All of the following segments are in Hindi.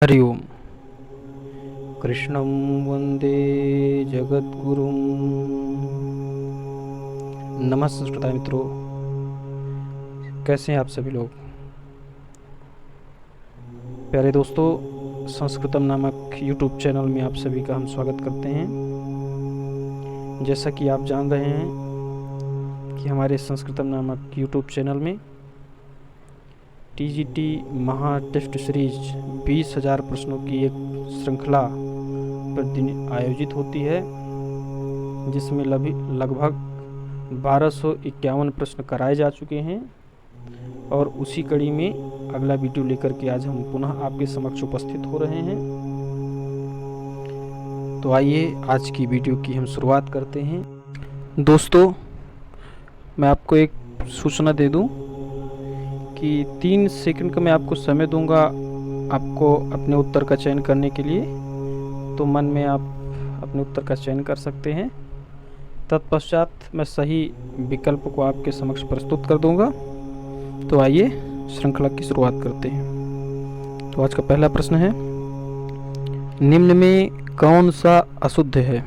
हरि ओम। कृष्णं वंदे जगद्गुरुं। नमस्ते श्रोता मित्रों, कैसे हैं आप सभी लोग। प्यारे दोस्तों, संस्कृतम नामक यूट्यूब चैनल में आप सभी का हम स्वागत करते हैं। जैसा कि आप जान रहे हैं कि हमारे संस्कृतम नामक यूट्यूब चैनल में टीजीटी महा टेस्ट सीरीज 20,000 प्रश्नों की एक श्रृंखला प्रतिदिन आयोजित होती है, जिसमें लगभग 1251 प्रश्न कराए जा चुके हैं और उसी कड़ी में अगला वीडियो लेकर के आज हम पुनः आपके समक्ष उपस्थित हो रहे हैं। तो आइए आज की वीडियो की हम शुरुआत करते हैं। दोस्तों, मैं आपको एक सूचना दे दूं कि 3 सेकंड का मैं आपको समय दूंगा आपको अपने उत्तर का चयन करने के लिए। तो मन में आप अपने उत्तर का चयन कर सकते हैं। तत्पश्चात मैं सही विकल्प को आपके समक्ष प्रस्तुत कर दूंगा। तो आइए श्रृंखला की शुरुआत करते हैं। तो आज का पहला प्रश्न है, निम्न में कौन सा अशुद्ध है।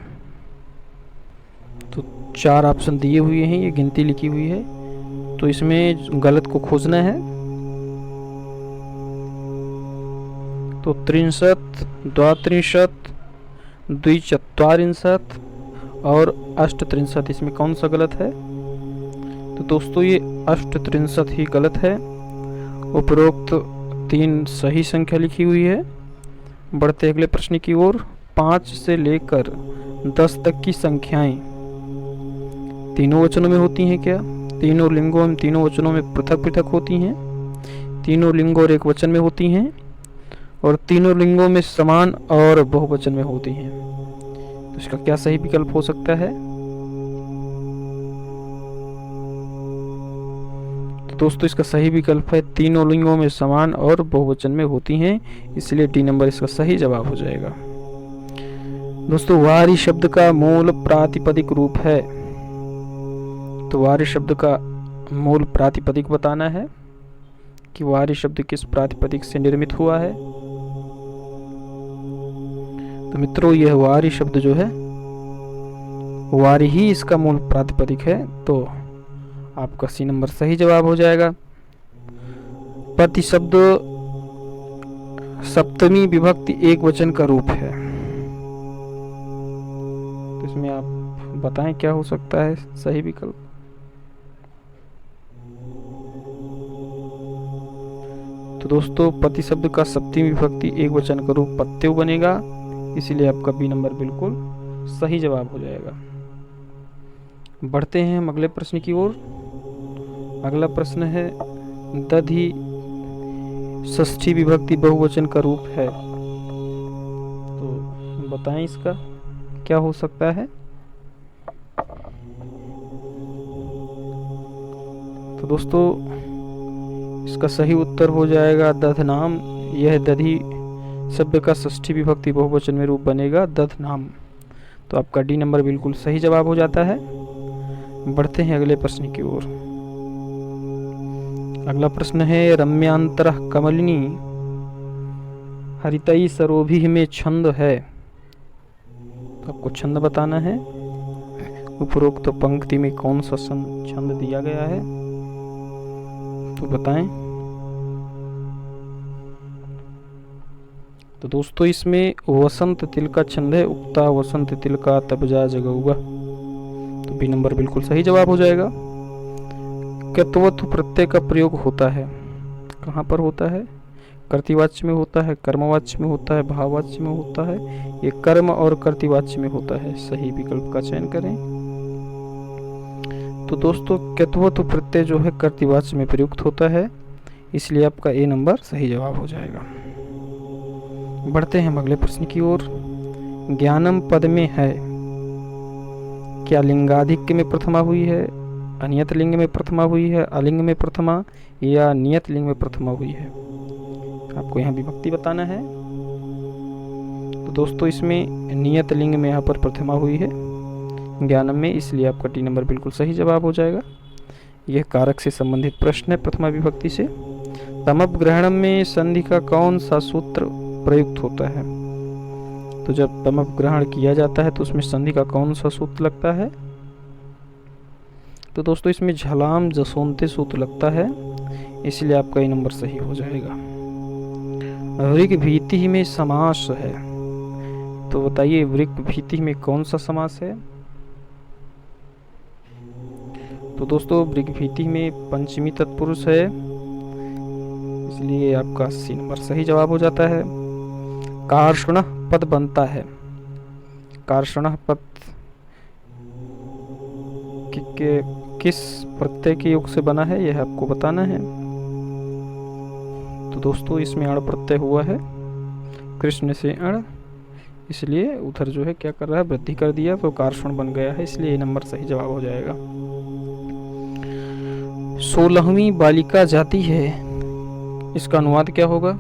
तो 4 ऑप्शन दिए हुए हैं, ये गिनती लिखी हुई है, तो इसमें गलत को खोजना है। तो 63, 32, द्विचत्वारिंशत् और 38, इसमें कौन सा गलत है। तो दोस्तों, ये 38 ही गलत है। उपरोक्त 3 सही संख्या लिखी हुई है। बढ़ते अगले प्रश्न की ओर। 5 से लेकर 10 तक की संख्याएं तीनों वचनों में होती हैं क्या। तीनों लिंगों एवं तीनों वचनों में पृथक पृथक होती हैं। तीनों लिंगों और एक वचन में होती हैं और तीनों लिंगों में समान और बहुवचन में होती हैं। तो इसका क्या सही विकल्प हो सकता है। तो दोस्तों, इसका सही विकल्प है तीनों लिंगों में समान और बहुवचन में होती हैं, इसलिए डी नंबर इसका सही जवाब हो जाएगा। दोस्तों, वारी शब्द का मूल प्रातिपदिक रूप है। तो वारी शब्द का मूल प्रातिपदिक बताना है कि वारी शब्द किस प्रातिपदिक से निर्मित हुआ है। तो मित्रों, यह वारी शब्द जो है, वारी ही इसका मूल प्रातिपदिक है, तो आपका सी नंबर सही जवाब हो जाएगा। प्रति शब्द सप्तमी विभक्ति एक वचन का रूप है। तो इसमें आप बताएं क्या हो सकता है सही विकल्प। तो दोस्तों, पति शब्द का सप्तमी विभक्ति एक वचन का रूप पत्यु बनेगा, इसीलिए आपका बी नंबर बिल्कुल सही जवाब हो जाएगा। बढ़ते हैं हम अगले प्रश्न की ओर। अगला प्रश्न है, दधि षष्ठी विभक्ति बहुवचन का रूप है। तो बताएं इसका क्या हो सकता है। तो दोस्तों, इसका सही उत्तर हो जाएगा दधनाम। यह दधि शब्द का षष्ठी विभक्ति बहुवचन में रूप बनेगा दधनाम। तो आपका डी नंबर बिल्कुल सही जवाब हो जाता है। बढ़ते हैं अगले प्रश्न की ओर। अगला प्रश्न है, रम्यांतरः कमलिनी हरितई सरोभिः में छंद है। तो आपको छंद बताना है। उपरोक्त पंक्ति में कौन सा छंद दिया गया है, तो बताएं। तो दोस्तों, इसमें वसंत तिल का छंद है, उगता वसंत तिल का तब जा जगऊगा। तो बी नंबर बिल्कुल सही जवाब हो जाएगा। कर्तृत्व प्रत्यय का प्रयोग होता है, कहाँ पर होता है। कर्तृवाच्य में होता है, कर्मवाच्य में होता है, भाववाच्य में होता है। ये कर्म और कर्तृवाच्य में होता है। सही विकल्प का चयन करें। तो दोस्तों, कर्तृत्व प्रत्यय जो है कर्तृवाच्य में प्रयुक्त होता है, इसलिए आपका ए नंबर सही जवाब हो जाएगा। बढ़ते हैं हम अगले प्रश्न की ओर। ज्ञानम पद में है, क्या लिंगाधिक्य में प्रथमा हुई है, अनियत लिंग में प्रथमा हुई है, अलिंग में प्रथमा या नियत लिंग में प्रथमा हुई है। आपको यहाँ विभक्ति बताना है। तो दोस्तों, इसमें नियत लिंग में यहाँ पर प्रथमा हुई है ज्ञानम में, इसलिए आपका टी नंबर बिल्कुल सही जवाब हो जाएगा। यह कारक से संबंधित प्रश्न है प्रथमा विभक्ति से। तमप ग्रहणम में संधि का कौन सा सूत्र प्रयुक्त होता है। तो जब तम ग्रहण किया जाता है तो उसमें संधि का कौन सा सूत्र लगता है? तो दोस्तों इसमें झलाम जसोंते सूत्र लगता है, इसलिए आपका ये नंबर सही हो जाएगा। वृक भीति में समास है, तो बताइए वृक भीति में कौन सा समास है? तो दोस्तों वृक भीति में पंचमी तत्पुरुष है, इसलिए आपका सी नंबर सही जवाब हो जाता है। कार्षण पद बनता है, कार्षण पद किस प्रत्यय के योग से बना है, यह आपको बताना है। तो दोस्तों इसमें अण प्रत्यय हुआ है, कृष्ण से अण, इसलिए उधर जो है क्या कर रहा है, वृद्धि कर दिया, तो कार्षण बन गया है, इसलिए ये नंबर सही जवाब हो जाएगा। 16वीं बालिका जाती है, इसका अनुवाद क्या होगा?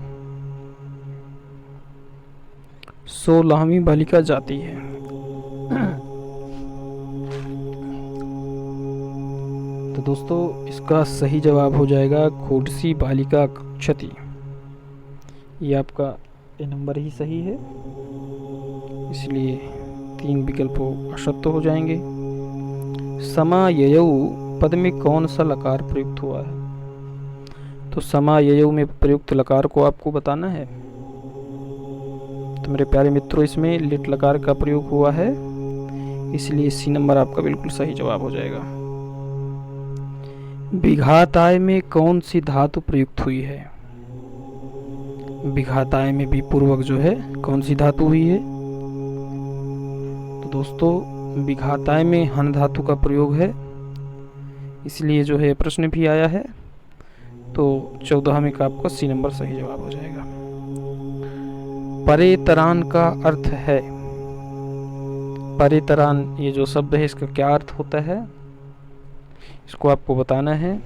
16वीं बालिका जाती है। तो दोस्तों इसका सही जवाब हो जाएगा खोडसी बालिका क्षति। ये आपका ये नंबर ही सही है, इसलिए 3 विकल्पों असत्य हो जाएंगे। समाययौ पद में कौन सा लकार प्रयुक्त हुआ है? तो समाययौ में प्रयुक्त लकार को आपको बताना है। तो मेरे प्यारे मित्रों इसमें लिट लकार का प्रयोग हुआ है, इसलिए सी नंबर आपका बिल्कुल सही जवाब हो जाएगा। विघाताय में कौन सी धातु प्रयुक्त हुई है? विघाताय में भी पूर्वक जो है कौन सी धातु हुई है? तो दोस्तों विघाताय में हन धातु का प्रयोग है, इसलिए जो है प्रश्न भी आया है। तो 14वीं का आपका सी नंबर सही जवाब हो जाएगा। परेतरान का अर्थ है, परेतरान ये जो शब्द है इसका क्या अर्थ होता है, इसको आपको बताना है।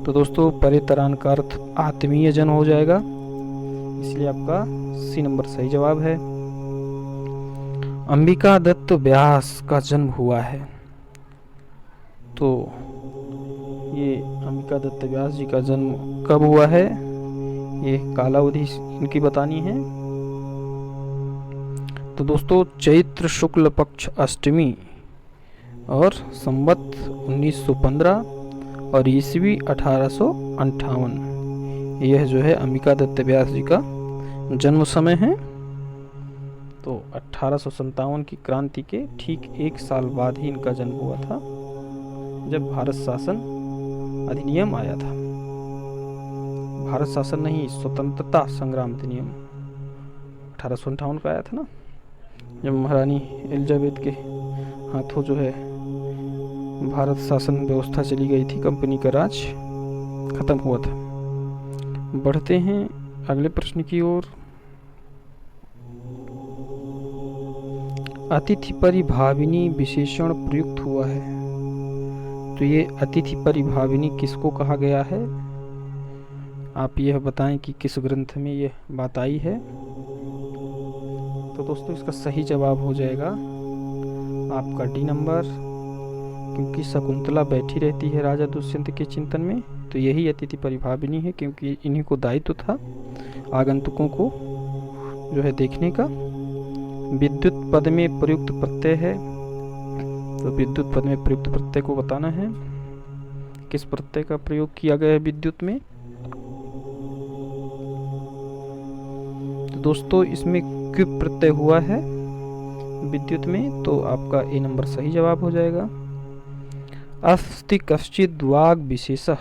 तो दोस्तों परेतरान का अर्थ आत्मीय जन हो जाएगा, इसलिए आपका सी नंबर सही जवाब है। अंबिका दत्त व्यास का जन्म हुआ है, तो ये अंबिका दत्त व्यास जी का जन्म कब हुआ है, ये कालावधि इनकी बतानी है। तो दोस्तों चैत्र शुक्ल पक्ष अष्टमी और संवत 1915 और ईस्वी 1858, यह जो है अंबिका दत्त व्यास जी का जन्म समय है। तो 1857 की क्रांति के ठीक 1 साल बाद ही इनका जन्म हुआ था, जब भारत शासन अधिनियम आया था। भारत शासन नहीं, स्वतंत्रता संग्राम अधिनियम 1858 का आया था ना, जब महारानी एलिजाबेथ के हाथों जो है भारत शासन व्यवस्था चली गई थी, कंपनी का राज खत्म हुआ था। बढ़ते हैं अगले प्रश्न की ओर। अतिथि परिभाविनी विशेषण प्रयुक्त हुआ है, तो ये अतिथि परिभाविनी किसको कहा गया है? आप यह बताएं कि किस ग्रंथ में यह बात आई है। तो दोस्तों इसका सही जवाब हो जाएगा आपका डी नंबर, क्योंकि शकुंतला बैठी रहती है राजा दुष्यंत के चिंतन में, तो यही अतिथि परिभाविनी है, क्योंकि इन्हीं को दायित्व था आगंतुकों को जो है देखने का। विद्युत पद में प्रयुक्त प्रत्यय है, तो विद्युत पद में प्रयुक्त प्रत्यय को बताना है, किस प्रत्यय का प्रयोग किया गया है विद्युत में। तो दोस्तों इसमें क्युप प्रत्यय हुआ है विद्युत में, तो आपका ए नंबर सही जवाब हो जाएगा। अस्ति कश्चिद वाग विशेषः,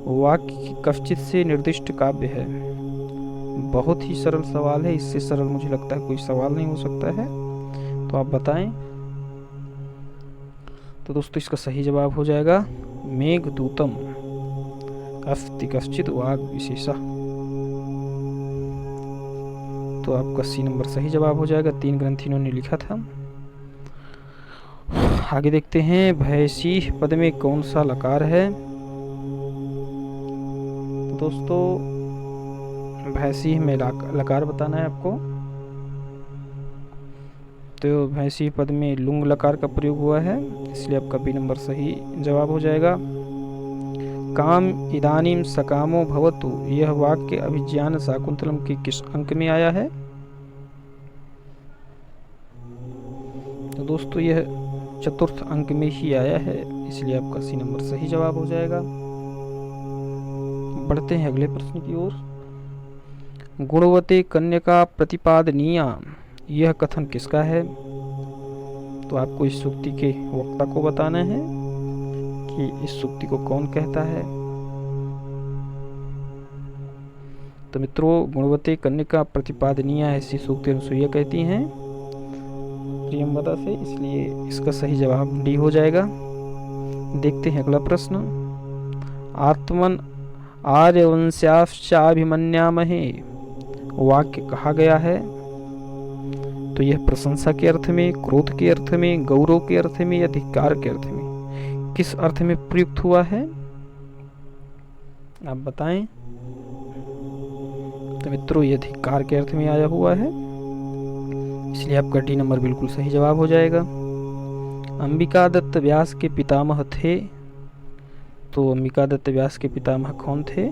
वाक्य कश्चित से निर्दिष्ट काव्य है। बहुत ही सरल सवाल है, इससे सरल मुझे लगता है कोई सवाल नहीं हो सकता है, तो आप बताएं। तो दोस्तों इसका सही जवाब हो जाएगा मेघदूतम अस्ति कश्चिद वाग विशेषः, तो आपका सी नंबर सही जवाब हो जाएगा। 3 ग्रंथियों ने लिखा था। आगे देखते हैं भैसी पद में कौन सा लकार है। दोस्तों भैंसी में लकार बताना है आपको, तो भैंसी पद में लुंग लकार का प्रयोग हुआ है, इसलिए आपका बी नंबर सही जवाब हो जाएगा। काम इदानीम सकामो भवतु, यह वाक्य अभिज्ञान शाकुंतलम के किस अंक में आया है? तो दोस्तों यह चतुर्थ अंक में ही आया है, इसलिए आपका सी नंबर सही जवाब हो जाएगा। बढ़ते हैं अगले प्रश्न की ओर। गुणवते कन्यका प्रतिपादनीया, यह कथन किसका है? तो आपको इस सूक्ति के वक्ता को बताना है कि इस सूक्ति को कौन कहता है। तो मित्रों, गुणवते कन्यका प्रतिपादनीया ऐसी सूक्ति अनुसुईया कहती हैं प्रियंवदा से, इसलिए इसका सही जवाब डी हो जाएगा। देखते हैं अगला प्रश्न। आत्मन आर्यवंश्याभिमन्यामहे वाक्य कहा गया है? तो यह प्रशंसा के अर्थ में, क्रोध के अर्थ में, गौरव के अर्थ में या धिक्कार के अर्थ में, किस अर्थ में प्रयुक्त हुआ है? आप बताएं। तो मित्रों यह धिक्कार के अर्थ में आया हुआ है, इसलिए आपका डी नंबर बिल्कुल सही जवाब हो जाएगा। अंबिका दत्त व्यास के पितामह थे, तो अंबिका दत्त व्यास के पितामह कौन थे?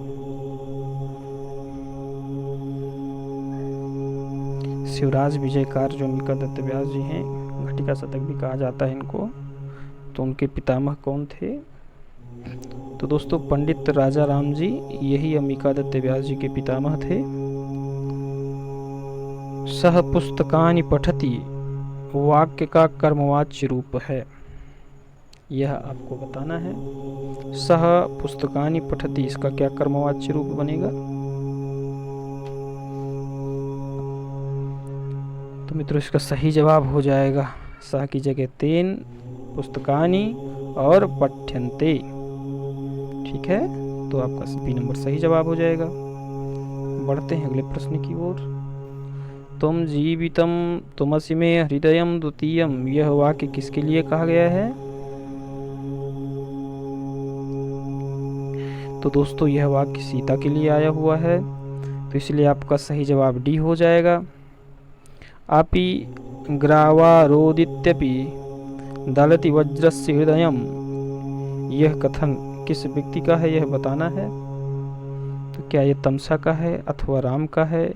शिवराज विजयकार जो अंबिका दत्त व्यास जी हैं, घटिका शतक भी कहा जाता है इनको, तो उनके पितामह कौन थे? तो दोस्तों पंडित राजा राम जी, यही अंबिका दत्त व्यास जी के पितामह थे। सह पुस्तकानि पठति वाक्य का कर्मवाच्य रूप है, यह आपको बताना है। सह पुस्तकानि पठति, इसका क्या कर्मवाच्य रूप बनेगा? तो मित्रों इसका सही जवाब हो जाएगा सह की जगह तेन, पुस्तकानि और पठ्यन्ते। ठीक है, तो आपका बी नंबर सही जवाब हो जाएगा। बढ़ते हैं अगले प्रश्न की ओर। तुम जीवितम तुमसि में हृदयम द्वितीयम, यह वाक्य किसके लिए कहा गया है? तो दोस्तों यह वाक्य सीता के लिए आया हुआ है, तो इसलिए आपका सही जवाब डी हो जाएगा। आपि ग्रावारोदित्यपि दलति वज्रस्य हृदयम, यह कथन किस व्यक्ति का है, यह बताना है। तो क्या यह तमसा का है, अथवा राम का है,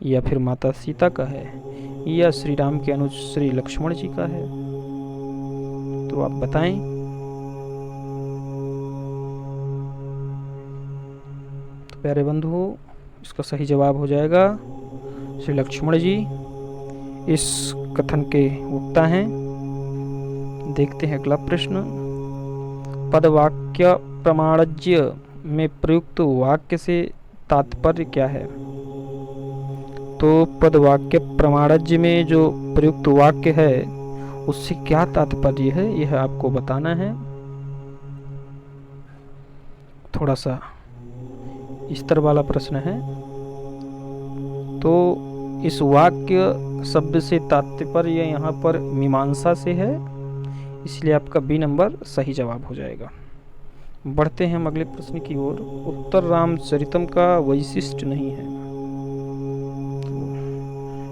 या फिर माता सीता का है, या श्री राम के अनुज श्री लक्ष्मण जी का है? तो आप बताएं। तो प्यारे बंधुओं, इसका सही जवाब हो जाएगा श्री लक्ष्मण जी इस कथन के वक्ता हैं। देखते हैं अगला प्रश्न। पदवाक्य प्रमाणज्य में प्रयुक्त वाक्य से तात्पर्य क्या है? तो पदवाक्य प्रमाणज्य में जो प्रयुक्त वाक्य है उससे क्या तात्पर्य है, यह आपको बताना है। थोड़ा सा स्तर वाला प्रश्न है। तो इस वाक्य शब्द से तात्पर्य यहाँ पर मीमांसा से है, इसलिए आपका बी नंबर सही जवाब हो जाएगा। बढ़ते हैं हम अगले प्रश्न की ओर। उत्तर रामचरितम का वैशिष्ट नहीं है,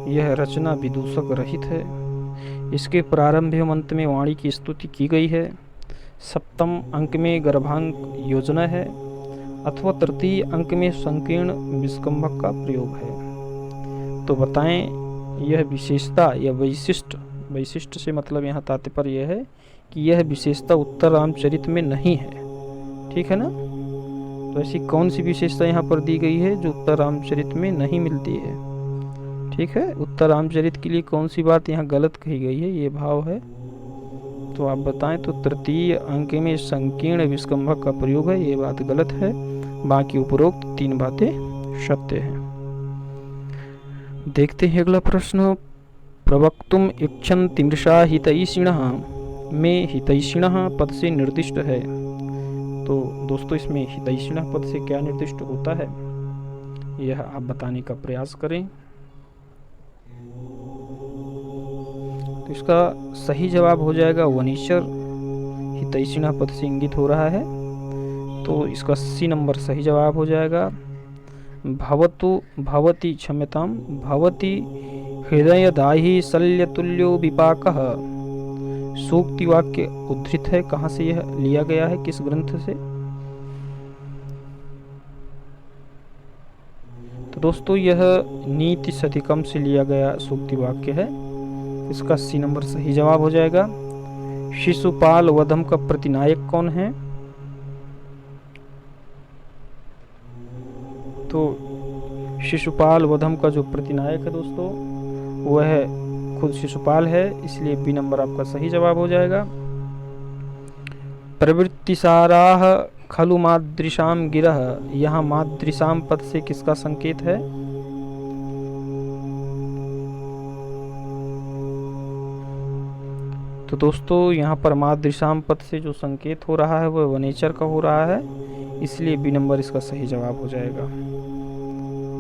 यह रचना विदूषक रहित है। इसके प्रारंभ एवं अंत में वाणी की स्तुति की गई है। सप्तम अंक में गर्भांक योजना है, अथवा तृतीय अंक में संकीर्ण विस्कंभक का प्रयोग है। तो बताएं यह विशेषता या वैशिष्ट, वैशिष्ट से मतलब यहाँ तात्पर्य यह है कि यह विशेषता उत्तर रामचरित में नहीं है। ठीक है ना? तो ऐसी कौन सी विशेषता यहाँ पर दी गई है जो उत्तर रामचरित में नहीं मिलती है? ठीक है, उत्तर रामचरित के लिए कौन सी बात यहाँ गलत कही गई है, ये भाव है। तो आप बताएं। तो तृतीय अंक में संकीर्ण विस्कंभक का प्रयोग है, ये बात गलत है। बाकी उपरोक्त तीन बातें सत्य हैं। देखते हैं अगला प्रश्न। प्रवक्तुम इच्छन्ति मृषा हितैषिणः में हितैषिणः पद से निर्दिष्ट है। तो दोस्तों इसमें हितैषिणः पद से क्या निर्दिष्ट होता है, यह आप बताने का प्रयास करें। तो इसका सही जवाब हो जाएगा वनीश्वर, हितैषिणः पद से इंगित हो रहा है, तो इसका सी नंबर सही जवाब हो जाएगा। भवतु भवति क्षम्यताम भवति हृदयदाहि शल्यतुल्यो विपाकः सूक्ति वाक्य उद्धृत है। कहाँ से यह लिया गया है, किस ग्रंथ से? तो दोस्तों यह नीति सतिकम से लिया गया सूक्ति वाक्य है। इसका सी नंबर सही जवाब हो जाएगा। शिशुपाल वधम का प्रतिनायक कौन है? तो शिशुपाल वधम का जो प्रतिनायक है दोस्तों वह खुद शिशुपाल है, इसलिए बी नंबर आपका सही जवाब हो जाएगा। प्रवृत्तिसाराः खलु मादृशाम गिरः, यहाँ मादृशाम पद से किसका संकेत है? तो दोस्तों यहाँ पर मादृशाम पद से जो संकेत हो रहा है वह वनेचर का हो रहा है, इसलिए बी नंबर इसका सही जवाब हो जाएगा।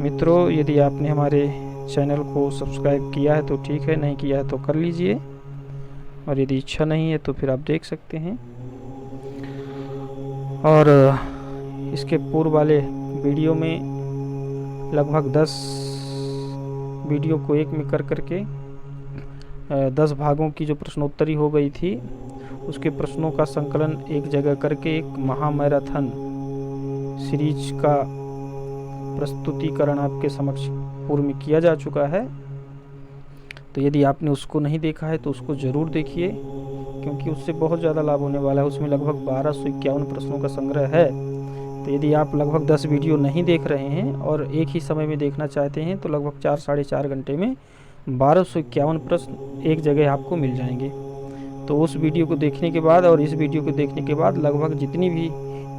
मित्रों, यदि आपने हमारे चैनल को सब्सक्राइब किया है तो ठीक है, नहीं किया है तो कर लीजिए, और यदि इच्छा नहीं है तो फिर आप देख सकते हैं। और इसके पूर्व वाले वीडियो में लगभग 10 वीडियो को एक में कर करके 10 भागों की जो प्रश्नोत्तरी हो गई थी उसके प्रश्नों का संकलन एक जगह करके एक महामैराथन सीरीज का प्रस्तुतिकरण आपके समक्ष पूर्व में किया जा चुका है। तो यदि आपने उसको नहीं देखा है तो उसको ज़रूर देखिए, क्योंकि उससे बहुत ज़्यादा लाभ होने वाला है। उसमें लगभग 1251 प्रश्नों का संग्रह है। तो यदि आप लगभग 10 वीडियो नहीं देख रहे हैं और एक ही समय में देखना चाहते हैं तो लगभग 4 साढ़े 4 घंटे में 1251 प्रश्न एक जगह आपको मिल जाएंगे। तो उस वीडियो को देखने के बाद और इस वीडियो को देखने के बाद लगभग जितनी भी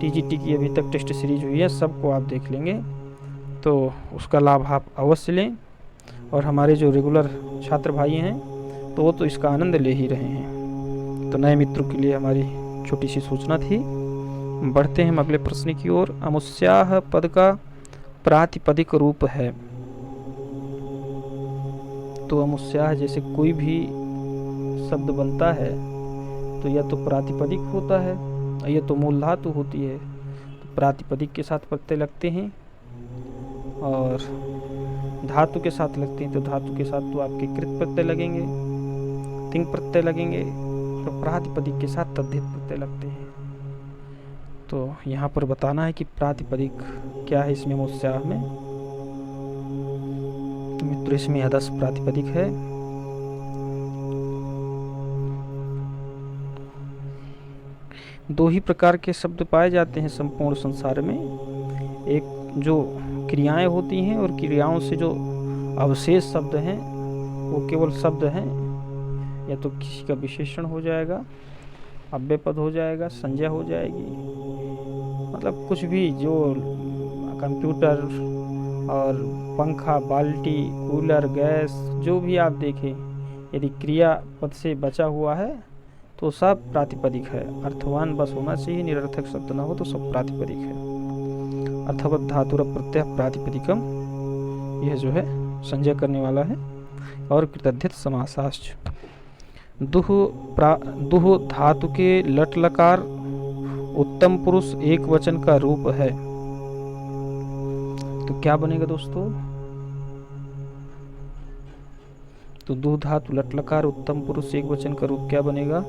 टीजीटी की अभी तक टेस्ट सीरीज हुई है सबको आप देख लेंगे, तो उसका लाभ आप अवश्य लें। और हमारे जो रेगुलर छात्र भाई हैं तो वो तो इसका आनंद ले ही रहे हैं। तो नए मित्रों के लिए हमारी छोटी सी सूचना थी। बढ़ते हैं हम अगले प्रश्न की ओर। अमुस्याः पद का प्रातिपदिक रूप है। तो अमुस्याः जैसे कोई भी शब्द बनता है तो या तो प्रातिपदिक होता है या तो मूल धातु होती है। तो प्रातिपदिक के साथ प्रत्यय लगते हैं और धातु के साथ लगते हैं। तो धातु के साथ तो आपके कृत प्रत्यय लगेंगे, तिंग प्रत्यय लगेंगे, तो प्रातिपदिक के साथ तद्धित प्रत्यय लगते हैं। तो यहाँ पर बताना है कि प्रातिपदिक क्या है इसमें अमुस्याः में। तो मित्रों इसमें आदर्श प्रातिपदिक है। दो ही प्रकार के शब्द पाए जाते हैं संपूर्ण संसार में। एक जो क्रियाएं होती हैं और क्रियाओं से जो अवशेष शब्द हैं वो केवल शब्द हैं, या तो किसी का विशेषण हो जाएगा, अव्यय पद हो जाएगा, संज्ञा हो जाएगी, मतलब कुछ भी जो कंप्यूटर और पंखा, बाल्टी, कूलर, गैस जो भी आप देखें, यदि क्रिया पद से बचा हुआ है तो सब प्रातिपदिक है। अर्थवान बस होना चाहिए, निरर्थक शब्द ना हो तो सब प्रातिपदिक है। अर्थवत धातुर प्रत्यय प्रातिपदिकम, यह जो है संज्ञा करने वाला है। और कृतद्धित समासाश्च। दुह धातु के लट लकार उत्तम पुरुष एक वचन का रूप है। तो क्या बनेगा दोस्तों? तो दुह धातु लट लकार उत्तम पुरुष एक वचन का रूप क्या बनेगा?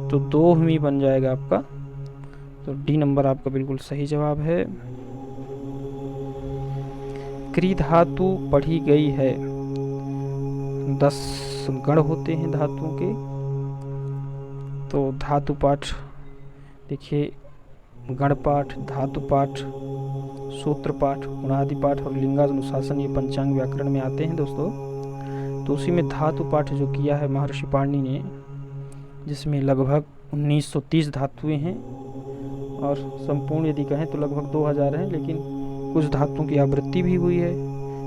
तो दोहमी बन जाएगा आपका। तो डी नंबर आपका बिल्कुल सही जवाब है। क्री धातु पढ़ी गई है। 10 गण होते हैं धातुओं के। तो धातु पाठ देखिए, गण पाठ, धातु पाठ, सूत्र पाठ, गुणादि पाठ और लिंगानुशासन ये पंचांग व्याकरण में आते हैं दोस्तों। तो उसी में धातु पाठ जो किया है महर्षि पाणिनि ने, जिसमें लगभग 1930 धातुएं हैं और संपूर्ण यदि कहें तो लगभग 2000 हैं, लेकिन कुछ धातुओं की आवृत्ति भी हुई है।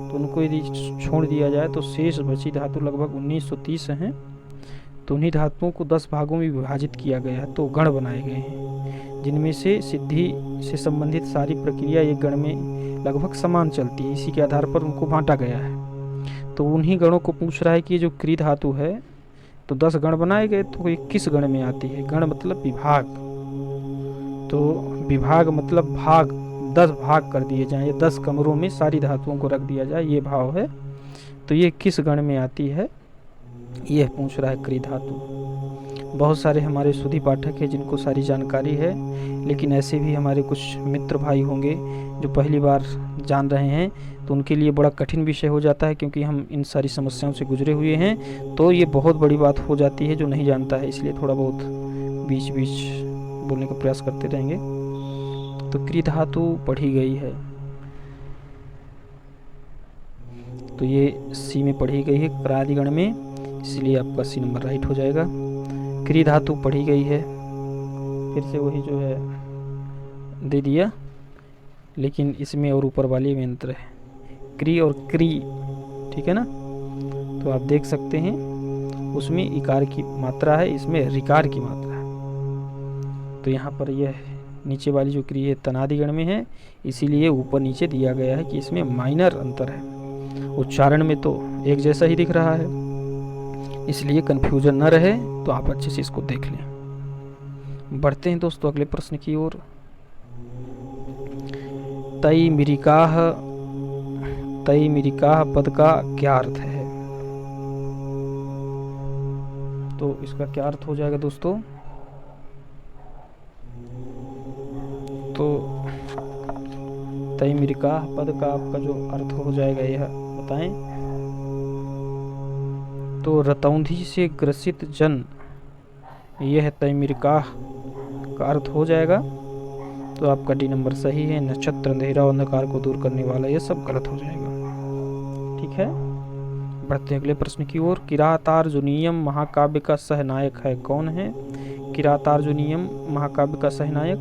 तो उनको यदि छोड़ दिया जाए तो शेष बची धातु लगभग 1930 हैं। तो उन्हीं धातुओं को 10 भागों में विभाजित किया गया है, तो गण बनाए गए हैं, जिनमें से सिद्धि से संबंधित सारी प्रक्रिया एक गण में लगभग समान चलती है। इसी के आधार पर उनको बांटा गया है। तो उन्हीं गणों को पूछ रहा है कि जो क्री धातु है, तो 10 गण बनाए गए, तो ये किस गण में आती है? गण मतलब विभाग, तो विभाग मतलब भाग, 10 भाग कर दिए जाएं, 10 कमरों में सारी धातुओं को रख दिया जाए, ये भाव है। तो ये किस गण में आती है, ये पूछ रहा है क्री धातु। बहुत सारे हमारे सुधी पाठक हैं जिनको सारी जानकारी है, लेकिन ऐसे भी हमारे कुछ मित्र भाई होंगे जो पहली बार जान रहे हैं, तो उनके लिए बड़ा कठिन विषय हो जाता है, क्योंकि हम इन सारी समस्याओं से गुजरे हुए हैं। तो ये बहुत बड़ी बात हो जाती है जो नहीं जानता है, इसलिए थोड़ा बहुत बीच बीच बोलने का प्रयास करते रहेंगे। तो क्री धातु पढ़ी गई है, तो ये सी में पढ़ी गई है क्रादिगण में, इसलिए आपका सी नंबर राइट हो जाएगा। क्री धातु पढ़ी गई है, फिर से वही जो है दे दिया, लेकिन इसमें और ऊपर वाले में अंतर है, क्री और क्री, ठीक है ना। तो आप देख सकते हैं उसमें इकार की मात्रा है, इसमें रिकार की मात्रा है। तो यहाँ पर यह नीचे वाली जो क्री है तनादिगण में है, इसीलिए ऊपर नीचे दिया गया है कि इसमें माइनर अंतर है। उच्चारण में तो एक जैसा ही दिख रहा है, इसलिए कंफ्यूजन न रहे तो आप अच्छे से इसको देख लें। बढ़ते हैं दोस्तों अगले प्रश्न की ओर। तैमिरिकाह पद का क्या अर्थ है? तो इसका क्या अर्थ हो जाएगा दोस्तों? तो तैमिरिकाह पद का आपका जो अर्थ हो जाएगा यह बताएं। तो रतौंधी से ग्रसित जन, यह तैमिरिकाह का अर्थ हो जाएगा। तो आपका डी नंबर सही है। नक्षत्र, अंधेरा और अंधकार को दूर करने वाला, यह सब गलत हो जाएगा। ठीक है, बढ़ते हैं अगले प्रश्न की ओर। किरातार्जुनीयम महाकाव्य का सहनायक है, कौन है किरातार्जुनीयम महाकाव्य का सहनायक?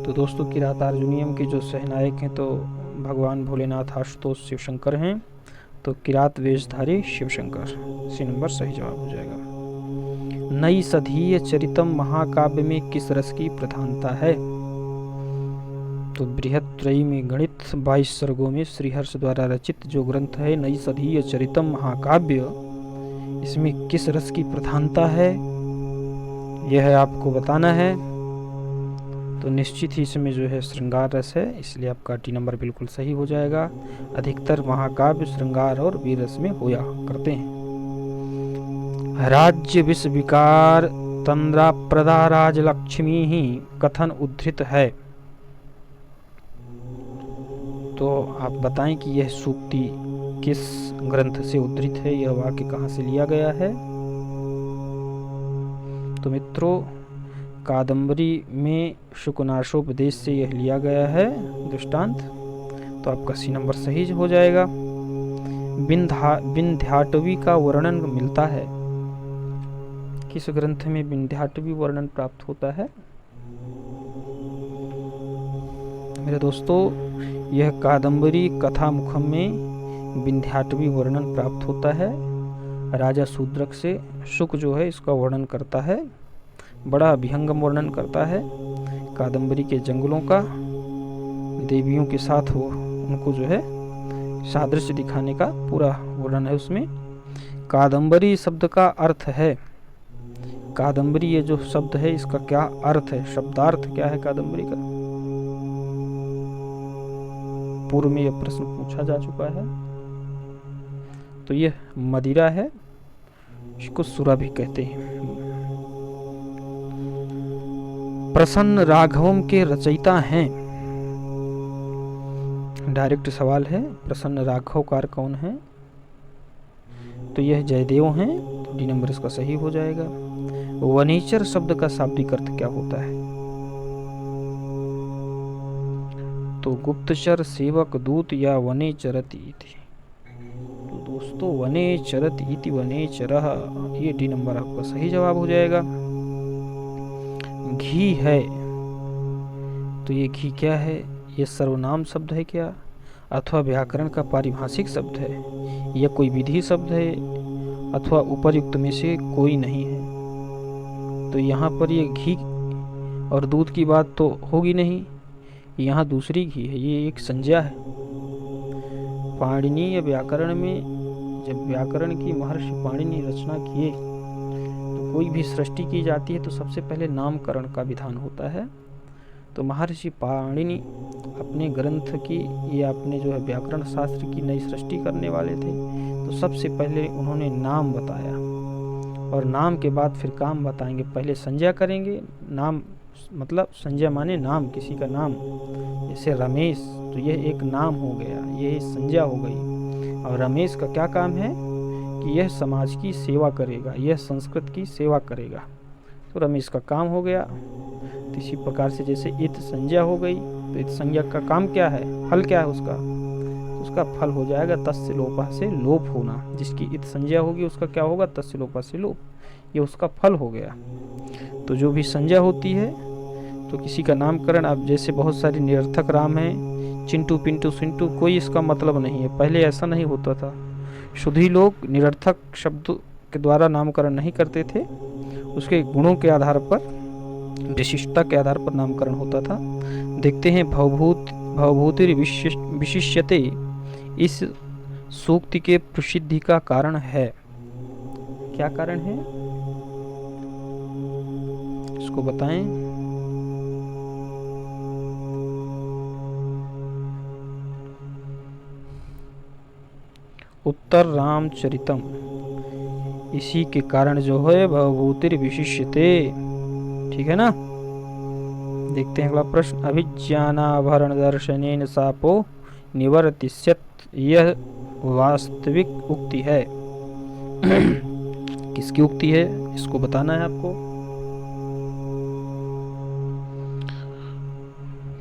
तो दोस्तों किरातार्जुनीयम के जो सहनायक हैं तो भगवान भोलेनाथ आशुतोष शिवशंकर हैं। तो किरात वेशधारी शिवशंकर, सी नंबर सही जवाब हो जाएगा। नई सधीय चरितम महाकाव्य में किस रस की प्रधानता है? तो बृहत्त्रयी में गणित 22 सर्गों में श्रीहर्ष द्वारा रचित जो ग्रंथ है नई सधीय चरितम महाकाव्य, इसमें किस रस की प्रधानता है यह आपको बताना है। तो निश्चित ही इसमें जो है श्रृंगार रस है, इसलिए आपका टी नंबर बिल्कुल सही हो जाएगा। अधिकतर महाकाव्य श्रृंगार और वीर रस में होया करते हैं। राज्य विष विकार तंद्रा प्रदा राजलक्ष्मी ही कथन उद्धृत है। तो आप बताएं कि यह सूक्ति किस ग्रंथ से उद्धृत है, यह वाक्य कहाँ से लिया गया है? तो मित्रों कादंबरी में शुकनाशोपदेश से यह लिया गया है दृष्टांत। तो आपका सी नंबर सही हो जाएगा। विंध्याटवी का वर्णन मिलता है, किस ग्रंथ में विंध्याटवी वर्णन प्राप्त होता है? मेरे दोस्तों यह कादंबरी कथामुखम में विंध्याटवी वर्णन प्राप्त होता है। राजा शूद्रक से शुक जो है इसका वर्णन करता है, बड़ा अभिहंगम वर्णन करता है कादंबरी के जंगलों का, देवियों के साथ वो उनको जो है सादृश्य दिखाने का पूरा वर्णन है उसमें। कादंबरी शब्द का अर्थ है, कादंबरी ये जो शब्द है इसका क्या अर्थ है, शब्दार्थ क्या है कादंबरी का? पूर्व में यह प्रश्न पूछा जा चुका है। तो यह मदिरा है, इसको सुरा भी कहते हैं। प्रसन्न राघवम के रचयिता हैं, डायरेक्ट सवाल है, प्रसन्न राघवकार कौन है? तो यह जयदेव हैं। तो डी नंबर इसका सही हो जाएगा। वनेचर शब्द का शाब्दिक अर्थ क्या होता है? तो गुप्तचर, सेवक, दूत या वनेचरति इति। तो दोस्तों वनेचरति इति वनेचरः, ये डी नंबर आपका सही जवाब हो जाएगा। घी है, तो ये घी क्या है? ये सर्वनाम शब्द है क्या, अथवा व्याकरण का पारिभाषिक शब्द है, या कोई विधि शब्द है, अथवा उपर्युक्त में से कोई नहीं है? तो यहाँ पर ये घी और दूध की बात तो होगी नहीं, यहाँ दूसरी घी है, ये एक संज्ञा है। पाणिनीय व्याकरण में जब व्याकरण की महर्षि पाणिनि रचना किए तो कोई भी सृष्टि की जाती है तो सबसे पहले नामकरण का विधान होता है। तो महर्षि पाणिनि अपने ग्रंथ की या अपने जो है व्याकरण शास्त्र की नई सृष्टि करने वाले थे, तो सबसे पहले उन्होंने नाम बताया और नाम के बाद फिर काम बताएंगे। पहले संज्ञा करेंगे, नाम मतलब संज्ञा माने नाम, किसी का नाम, जैसे रमेश, तो यह एक नाम हो गया, यह संज्ञा हो गई। और रमेश का क्या काम है कि यह समाज की सेवा करेगा, यह संस्कृत की सेवा करेगा, तो रमेश का काम हो गया। तो इसी प्रकार से जैसे इत संज्ञा हो गई, तो इत संज्ञा का काम क्या है, फल क्या है उसका, तो उसका फल हो जाएगा तस्य लोपा से लोप होना। जिसकी इत संज्ञा होगी उसका क्या होगा, तस्य लोपा से लोप, ये उसका फल हो गया। तो जो भी संज्ञा होती है, तो किसी का नामकरण, अब जैसे बहुत सारे निरर्थक नाम हैं, चिंटू पिंटू सिंटू, कोई इसका मतलब नहीं है। पहले ऐसा नहीं होता था, शुद्ध ही लोग निरर्थक शब्द के द्वारा नामकरण नहीं करते थे, उसके गुणों के आधार पर, विशिष्टता के आधार पर नामकरण होता था। देखते हैं भवभूति विशिष्यते इस सूक्ति के प्रसिद्धि का कारण है। क्या कारण है इसको बताएं। उत्तर रामचरितम, इसी के कारण जो है भवभूतिर विशिष्यते, ठीक है ना। देखते हैं अगला प्रश्न। अभिज्ञानाभरण दर्शनेन सापो निवर्तिष्यत, यह वास्तविक उक्ति है। किसकी उक्ति है इसको बताना है आपको।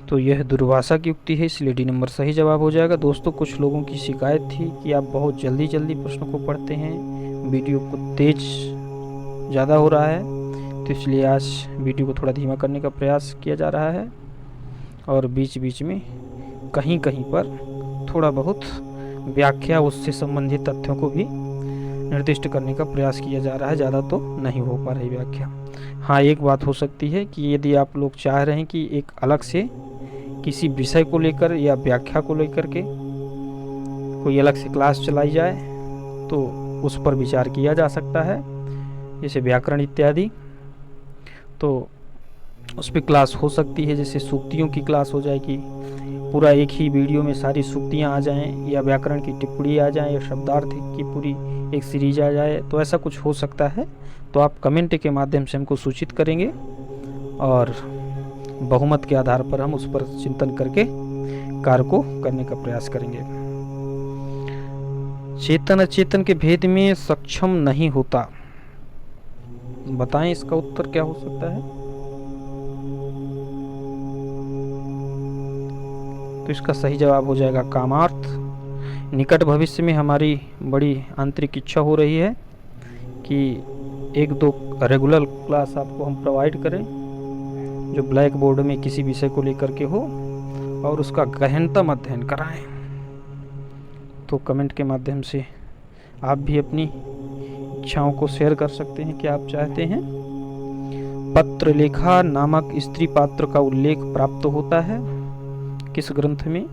तो यह दुर्वासा की उक्ति है, इसलिए डी नंबर सही जवाब हो जाएगा। दोस्तों कुछ लोगों की शिकायत थी कि आप बहुत जल्दी जल्दी प्रश्नों को पढ़ते हैं, वीडियो को तेज ज़्यादा हो रहा है, तो इसलिए आज वीडियो को थोड़ा धीमा करने का प्रयास किया जा रहा है और बीच बीच में कहीं कहीं पर थोड़ा बहुत व्याख्या, उससे संबंधित तथ्यों को भी निर्दिष्ट करने का प्रयास किया जा रहा है। ज़्यादा तो नहीं हो पा रही व्याख्या। हाँ, एक बात हो सकती है कि यदि आप लोग चाह रहे हैं कि एक अलग से किसी विषय को लेकर या व्याख्या को लेकर के कोई अलग से क्लास चलाई जाए, तो उस पर विचार किया जा सकता है, जैसे व्याकरण इत्यादि, तो उस पर क्लास हो सकती है। जैसे सूक्तियों की क्लास हो जाएगी, पूरा एक ही वीडियो में सारी सूक्तियाँ आ जाएं, या व्याकरण की टिप्पणी आ जाए, या शब्दार्थ की पूरी एक सीरीज आ जाए, तो ऐसा कुछ हो सकता है। तो आप कमेंट के माध्यम से हमको सूचित करेंगे और बहुमत के आधार पर हम उस पर चिंतन करके कार्य को करने का प्रयास करेंगे। चेतन अचेतन के भेद में सक्षम नहीं होता, बताएं इसका उत्तर क्या हो सकता है। तो इसका सही जवाब हो जाएगा कामार्थ। निकट भविष्य में हमारी बड़ी आंतरिक इच्छा हो रही है कि एक दो रेगुलर क्लास आपको हम प्रोवाइड करें, जो ब्लैक बोर्ड में किसी विषय को लेकर के हो और उसका गहनतम अध्ययन कराएं। तो कमेंट के माध्यम से आप भी अपनी इच्छाओं को शेयर कर सकते हैं कि आप चाहते हैं। पत्रलेखा नामक स्त्री पात्र का उल्लेख प्राप्त होता है किस ग्रंथ में।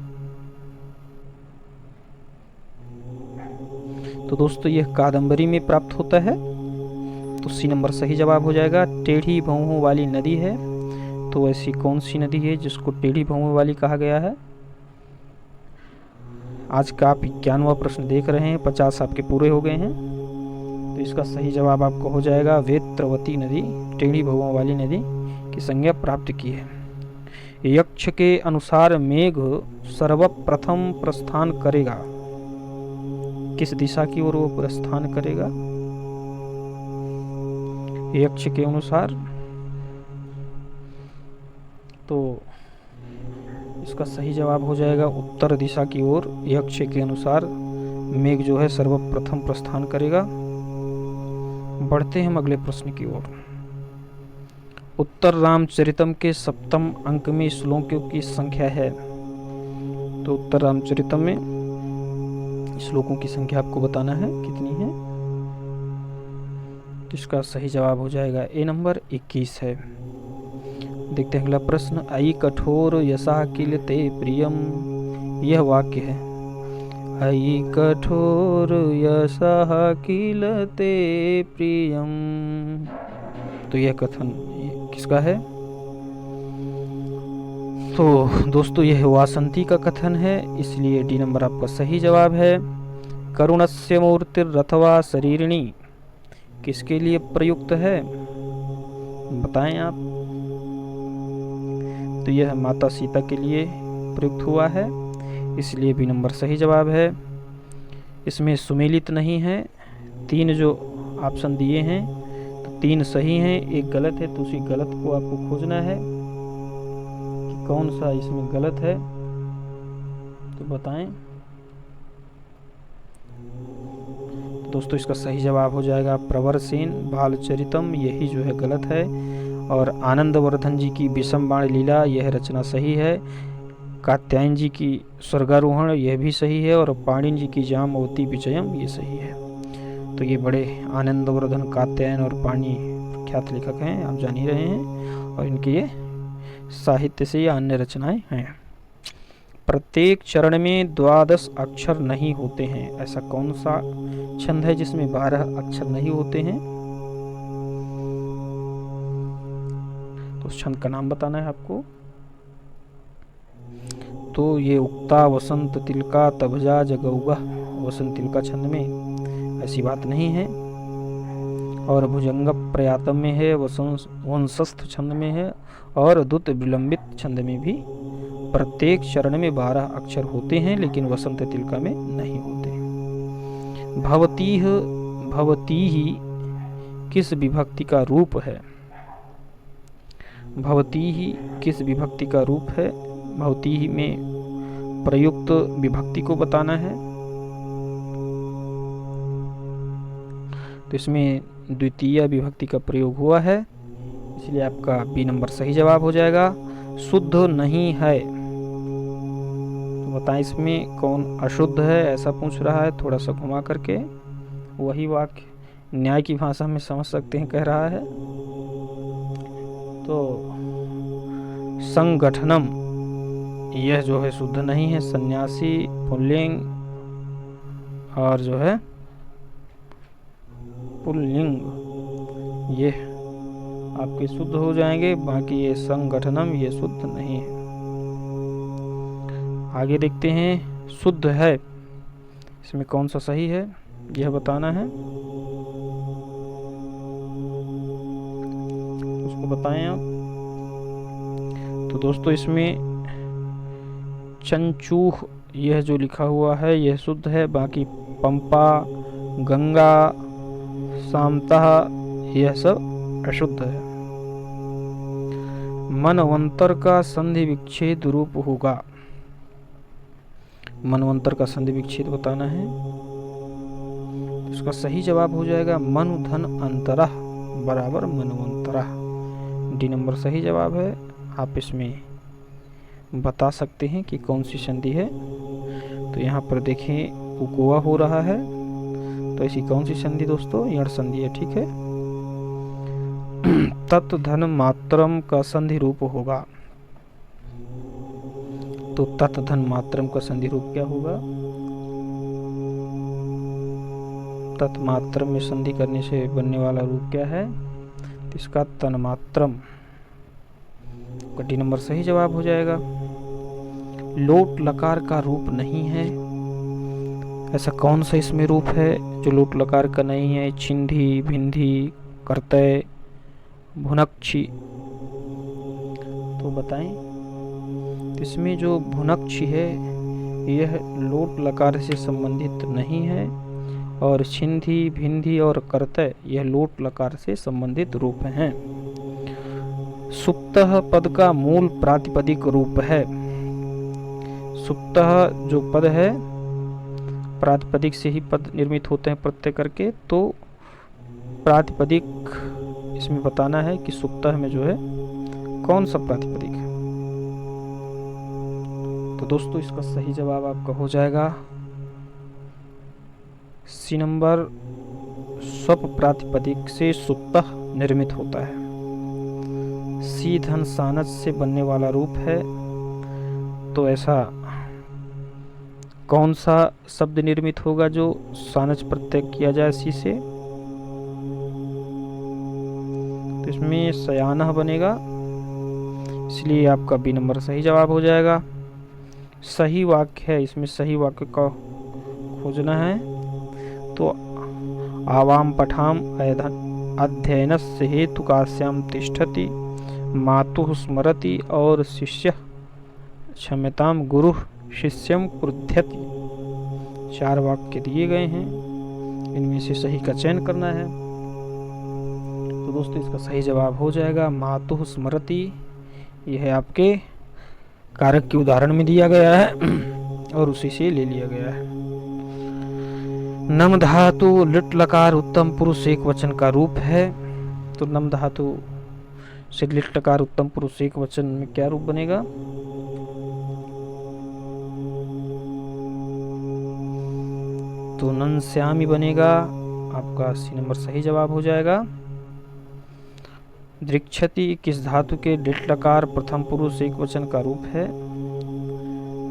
तो दोस्तों यह कादंबरी में प्राप्त होता है, तो सी नंबर सही जवाब हो जाएगा। टेढ़ी भौहों वाली नदी है, तो ऐसी कौन सी नदी है जिसको टेढ़ी भौहों वाली कहा गया है। आज का आप 51वां प्रश्न देख रहे हैं, 50 आपके पूरे हो गए हैं। तो इसका सही जवाब आपको हो जाएगा वेत्रवती नदी, टेढ़ी भौहों वाली नदी की संज्ञा प्राप्त की है। यक्ष के अनुसार मेघ सर्वप्रथम प्रस्थान करेगा, किस दिशा की ओर वो प्रस्थान करेगा। यक्ष के अनुसार, तो इसका सही जवाब हो जाएगा उत्तर दिशा की ओर। यक्ष के अनुसार मेघ जो है सर्वप्रथम प्रस्थान करेगा। बढ़ते हैं अगले प्रश्न की ओर। उत्तर रामचरितम के 7वें अंक में श्लोकों की संख्या है। तो उत्तर रामचरितम में श्लोकों की संख्या आपको बताना है कितनी है। तो इसका सही जवाब हो जाएगा ए नंबर 21 है। देखते हैं अगला प्रश्न। आई कठोर यशा किल ते प्रियम, यह वाक्य है। आई कठोर यशा किल ते प्रियम, तो यह कथन किसका है। तो दोस्तों यह वासंती का कथन है, इसलिए डी नंबर आपका सही जवाब है। करुणस्य मूर्तिरथवा शरीरिणी, किसके लिए प्रयुक्त है, बताएं आप। तो यह माता सीता के लिए प्रयुक्त हुआ है, इसलिए बी नंबर सही जवाब है। इसमें सुमेलित नहीं है। 3 जो ऑप्शन दिए हैं तो 3 सही हैं, 1 गलत है, तो उसी गलत को आपको खोजना है कि कौन सा इसमें गलत है, तो बताएं। तो दोस्तों इसका सही जवाब हो जाएगा प्रवरसेन बालचरितम, यही जो है गलत है। और आनंदवर्धन जी की विषम बाण लीला, यह रचना सही है। कात्यायन जी की स्वर्गारोहण, यह भी सही है। और पाणिनि जी की जामवती विजयम, ये सही है। तो ये बड़े आनंदवर्धन, कात्यायन और पाणिनि प्रख्यात लेखक हैं, आप जान ही रहे हैं। और इनके ये साहित्य से ये अन्य रचनाएं हैं। प्रत्येक चरण में 12 अक्षर नहीं होते हैं, ऐसा कौन सा छंद है जिसमें 12 अक्षर नहीं होते हैं, तो उस छंद का नाम बताना है आपको। तो ये उक्ता वसंत तिलका तबजा जगौगा, वसंत तिलका छंद में ऐसी बात नहीं है। और भुजंग प्रयातम में है, वंशस्थ छंद में है। और दुत विलंबित छंद में भी प्रत्येक चरण में 12 अक्षर होते हैं, लेकिन वसंत तिलका में नहीं होते। भवतीह, भवतीहि किस विभक्ति का रूप है, भवतीहि किस विभक्ति का रूप है, भवतीहि में प्रयुक्त विभक्ति को बताना है। तो इसमें द्वितीय विभक्ति का प्रयोग हुआ है, इसलिए आपका बी नंबर सही जवाब हो जाएगा। शुद्ध नहीं है, तो बताएं इसमें कौन अशुद्ध है, ऐसा पूछ रहा है थोड़ा सा घुमा करके। वही वाक्य न्याय की भाषा में समझ सकते हैं, कह रहा है तो संगठनम, यह जो है शुद्ध नहीं है। सन्यासी पुल्लिंग और जो है पुल्लिंग, ये आपके शुद्ध हो जाएंगे, बाकी ये संगठनम ये शुद्ध नहीं है। आगे देखते हैं, शुद्ध है इसमें कौन सा सही है, यह बताना है, उसको बताएं आप। तो दोस्तों इसमें चंचूह, यह जो लिखा हुआ है यह शुद्ध है, बाकी पंपा, गंगा, सामता, यह सब अशुद्ध है। मनवंतर का संधि विच्छेद रूप होगा, मनवंतर का संधि विच्छेद बताना है। इसका सही जवाब हो जाएगा मनुधन अंतरः बराबर मनवंतरः, डी नंबर सही जवाब है। आप इसमें बता सकते हैं कि कौन सी संधि है। तो यहाँ पर देखें उकोआ हो रहा है, तो ऐसी कौन सी संधि दोस्तों, यण संधि है, ठीक है। तत् धन मात्रम का संधि रूप होगा, तो तत् धन मात्रम का संधि रूप क्या होगा, तत्मात्रम में संधि करने से बनने वाला रूप क्या है, तो इसका तन्मात्रम, डी नंबर सही जवाब हो जाएगा। लोट लकार का रूप नहीं है, ऐसा कौन सा इसमें रूप है जो लोट लकार का नहीं है। छिंधी, भिंधी, कर्तय, भुनक्षी, तो बताएं। इसमें जो भुनक्षी है यह लोट लकार से संबंधित नहीं है, और छिंधी, भिंधी और कर्तय यह लोट लकार से संबंधित रूप हैं। सुप्तः पद का मूल प्रातिपदिक रूप है, सुप्तः जो पद है प्रातिपदिक से ही पद निर्मित होते हैं प्रत्यय करके, तो प्रातिपदिक इसमें बताना है कि सुप्तः में जो है कौन सा प्रातिपदिक है। तो दोस्तों इसका सही जवाब आपका हो जाएगा सी नंबर, स्वप प्रातिपदिक से सुप्तः निर्मित होता है। सी धन सानच से बनने वाला रूप है, तो ऐसा कौन सा शब्द निर्मित होगा जो सानच प्रत्यय किया जाए सी से, तो इसमें सयानह बनेगा, इसलिए आपका बी नंबर सही जवाब हो जाएगा। सही वाक्य है, इसमें सही वाक्य का खोजना है। तो आवाम पठाम अध्ययनस्य हेतु काश्याम तिष्ठति मातुः स्मरति और शिष्य क्षम्यताम गुरु शिष्यम क्रुध्यति। 4 वाक्य दिए गए हैं, इनमें से सही का चयन करना है। तो दोस्तों इसका सही जवाब हो जाएगा मातुः स्मरति। यह है आपके कारक के उदाहरण में दिया गया है और उसी से ले लिया गया है। नम धातु लिट लकार उत्तम पुरुष एक वचन का रूप है। तो नम धातु से लिट लकार उत्तम पुरुष एक वचन में क्या रूप बनेगा? तो नंस्यामी बनेगा। आपका सी नंबर सही जवाब हो जाएगा। दृक्षति किस धातु के लिट लकार प्रथम पुरुष एक वचन का रूप है?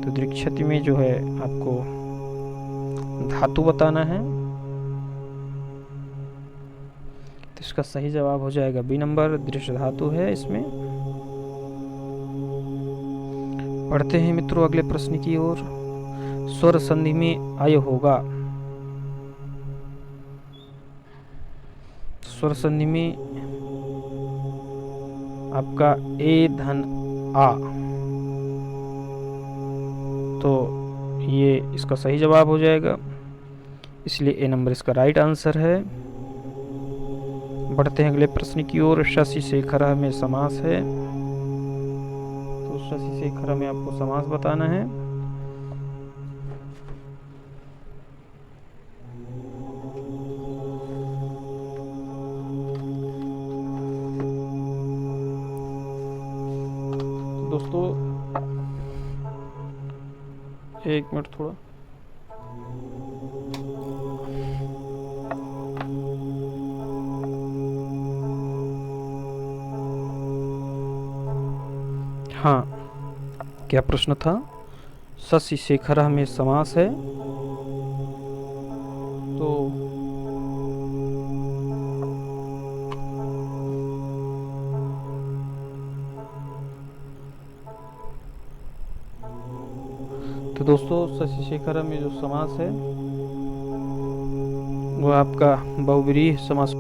तो दृक्षति में जो है आपको धातु बताना है। तो इसका सही जवाब हो जाएगा बी नंबर, दृश्य धातु है इसमें। पढ़ते हैं मित्रों अगले प्रश्न की ओर। स्वर संधि में अय होगा। स्वर संधि में आपका ए धन आ, तो ये इसका सही जवाब हो जाएगा, इसलिए ए नंबर इसका राइट आंसर है। बढ़ते हैं अगले प्रश्न की ओर। शशि शेखर में समास है। तो शशि शेखर में आपको समास बताना है। दोस्तों एक मिनट थोड़ा हाँ, क्या प्रश्न था? शशि शेखर में समास है। तो दोस्तों शशि शेखर में जो समास है वो आपका बहुव्रीहि समास।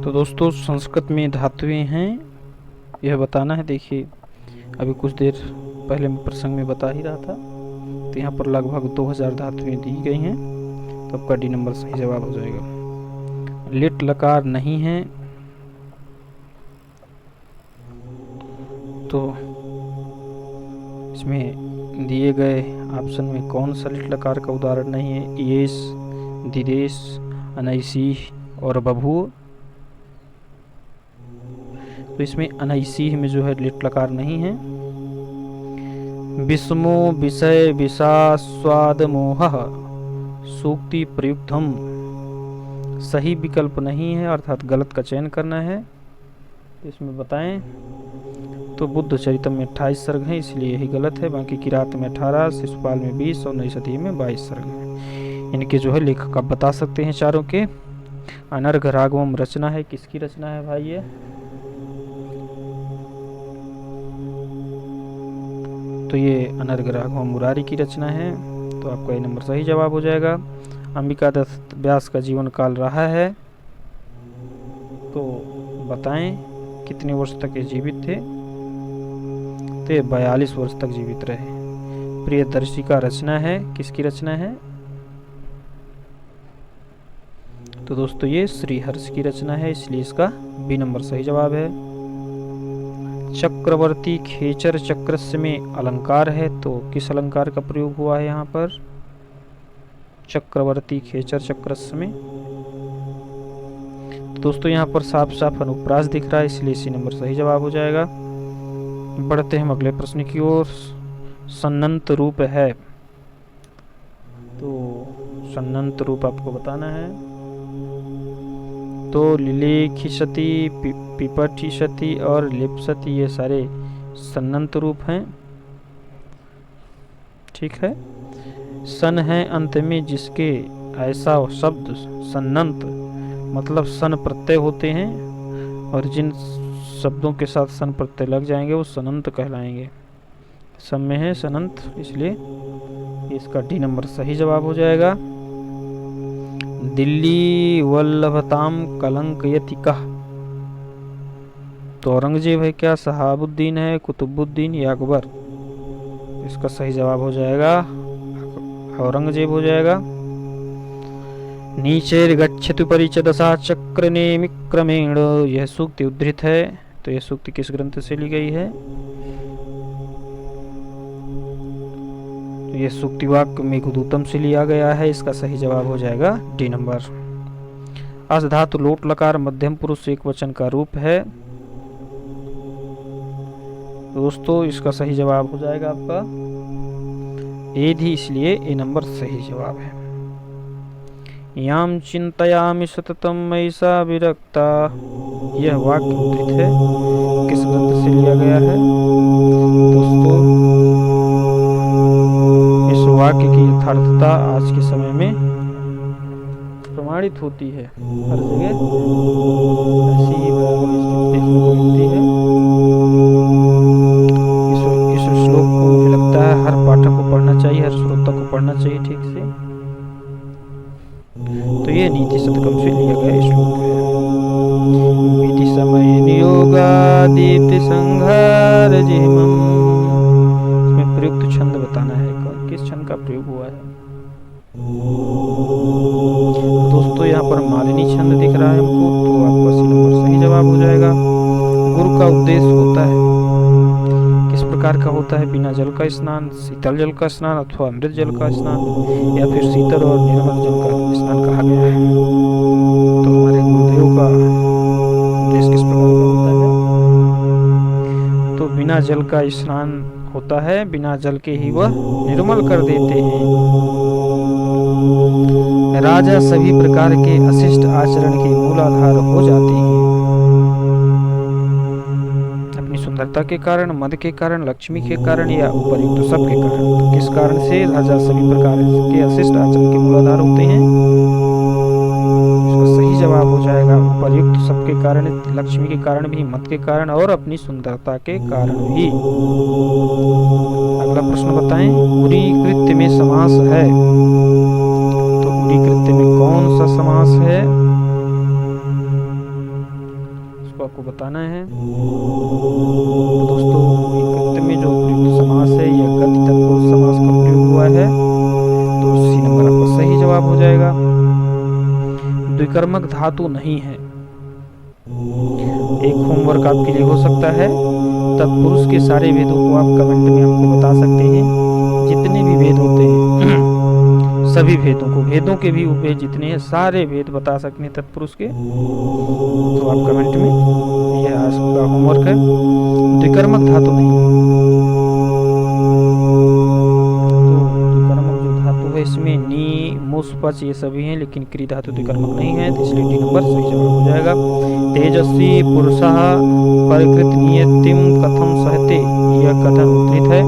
तो दोस्तों संस्कृत में धातुएं हैं, यह बताना है। देखिए अभी कुछ देर पहले मैं प्रसंग में बता ही रहा था। तो यहाँ पर लगभग 2000 धातुएं दी गई हैं, तो आपका डी नंबर सही जवाब हो जाएगा। लिट लकार नहीं है, तो इसमें दिए गए ऑप्शन में कौन सा लिट लकार का उदाहरण नहीं है? येस, दिदेश, अनैसी और बभू। तो इसमें अनैसी में जो है लिट लकार नहीं है। विस्मो विषय विषा स्वाद मोह सूक्ति प्रयुक्तम सही विकल्प नहीं है, अर्थात गलत का चयन करना है। इसमें बताएं तो बुद्ध चरितम में 28 सर्ग हैं, इसलिए यही गलत है। बाकी किरात में 18, शिशुपाल में 20 और नई सदी में 22 सर्ग हैं। इनके जो है लेखक आप बता सकते हैं चारों के। अनर्घ राघवम रचना है, किसकी रचना है भाई ये? तो ये अनर्घ राघवम मुरारी की रचना है, तो आपका ये नंबर सही जवाब हो जाएगा। अंबिका दत्त व्यास का जीवन काल रहा है, तो बताएं कितने वर्ष तक ये जीवित थे? तो 42 वर्ष तक जीवित रहे। प्रियदर्शी का रचना है, किसकी रचना है? तो दोस्तों ये श्रीहर्ष की रचना है, इसलिए इसका बी नंबर सही जवाब है। चक्रवर्ती खेचर चक्रस्य में अलंकार है, तो किस अलंकार का प्रयोग हुआ है यहाँ पर? चक्रवर्ती खेचर चक्रस्य में। तो दोस्तों यहाँ पर साफ साफ अनुप्रास दिख रहा है, इसलिए इसी नंबर सही जवाब हो जाएगा। बढ़ते हैं अगले प्रश्न की ओर। सन्नंत रूप है, तो सन्नंत रूप आपको बताना है। तो लिलेखिषति, पिपठिषति और लिप्सति ये सारे सन्नंत रूप हैं, ठीक है। सन है अंत में जिसके ऐसा शब्द सन्नंत मतलब सन प्रत्यय होते हैं, और जिन शब्दों के साथ सन प्रत्यय लग जाएंगे वो सनंत कहलाएंगे। सम में है सनंत, इसलिए इसका डी नंबर सही जवाब हो जाएगा। दिल्ली वल्लभताम कलंकयति कः। तो औरंगजेब है क्या, शहाबुद्दीन है, कुतुबुद्दीन या अकबर। इसका सही जवाब हो जाएगा औरंगजेब हो जाएगा। नीचे गच्छतु परिच दशा चक्र नेमि क्रमेण, यह सूक्ति उद्धृत है। तो यह सूक्ति किस ग्रंथ से ली गई है, तो यह सूक्ति वाक्य मेघदूतम से लिया गया है। इसका सही जवाब हो जाएगा डी नंबर। अस धातु लोट लकार मध्यम पुरुष एक वचन का रूप है। दोस्तों इसका सही जवाब हो जाएगा आपका एधि, इसलिए ए नंबर सही जवाब है। याम चिंतयामि सततम मयिसा विरक्ता, यह वाक्य उद्धृत है, किस ग्रंथ से लिया गया है। दोस्तों इस वाक्य की यथार्थता आज के समय में प्रमाणित होती है, हर जगह ऐसी ही देखने को मिलती है। इस श्लोक को मुझे लगता है हर पाठक को पढ़ना चाहिए, हर श्रोता को पढ़ना चाहिए ठीक से। तो ये नीति शतकम से लिया गया श्लोक है। विधि समय नियोगादीप्ति संघार जिह्मम्, इसमें प्रयुक्त छंद बताना है, किस छंद का प्रयोग हुआ है। दोस्तों यहाँ पर मालिनी छंद दिख रहा है हमको, तो आपका सी नंबर सही जवाब हो जाएगा। गुरु का उपदेश होता है, किस प्रकार का होता है, बिना जल का स्नान, शीतल जल का स्नान अथवा अमृत जल का स्नान, या फिर शीतल और निर्मल जल का स्नान कहा गया है। तो हमारे गुरुदेव का उपदेश किस प्रकार का होता है, तो बिना जल का स्नान होता है, बिना जल के ही वह निर्मल कर देते हैं। राजा सभी प्रकार के अशिष्ट आचरण के मूलाधार हो जाते हैं, अपनी सुंदरता के कारण, मद के कारण, लक्ष्मी के कारण या उपयुक्त सब के कारण। तो किस कारण से राजा सभी प्रकार के अशिष्ट आचरण के मूलाधार होते हैं, इसका सही जवाब हो जाएगा उपयुक्त सब के कारण, लक्ष्मी के कारण भी, मद के कारण और अपनी सुंदरता के कारण भी। अगला प्रश्न बताएं, उरी कृत्य में समास है, तो उरी कृत्य में कौन सा समास है, इसको आपको बताना है। तो दोस्तों उरी कृत्य में जो प्रयुक्त समास है यह गति तत्पुरुष समास का प्रयोग हुआ है, तो सी नंबर आपका सही जवाब हो जाएगा। द्विकर्मक धातु नहीं है, एक होमवर्क आपके लिए हो सकता है, तत्पुरुष के सारे वेदों को आप कमेंट में हमको बता सकते हैं, जितने भी वेद होते हैं सभी वेदों को, वेदों के भी उपवेद जितने हैं सारे वेद बता सकते हैं तत्पुरुष के, तो आप कमेंट में, यह आज का होमवर्क है। द्विकर्मक धातु नहीं, तो द्विकर्मक जो धातु है इसमें नी, मुस, पच ये सभी हैं, लेकिन क्री धातु द्विकर्मक नहीं है, तो इसलिए डी नंबर सही जवाब हो जाएगा। तेजस्वी पुरुषः परिकृत नियतिम कथम सहते, यह कथन उद्धृत है।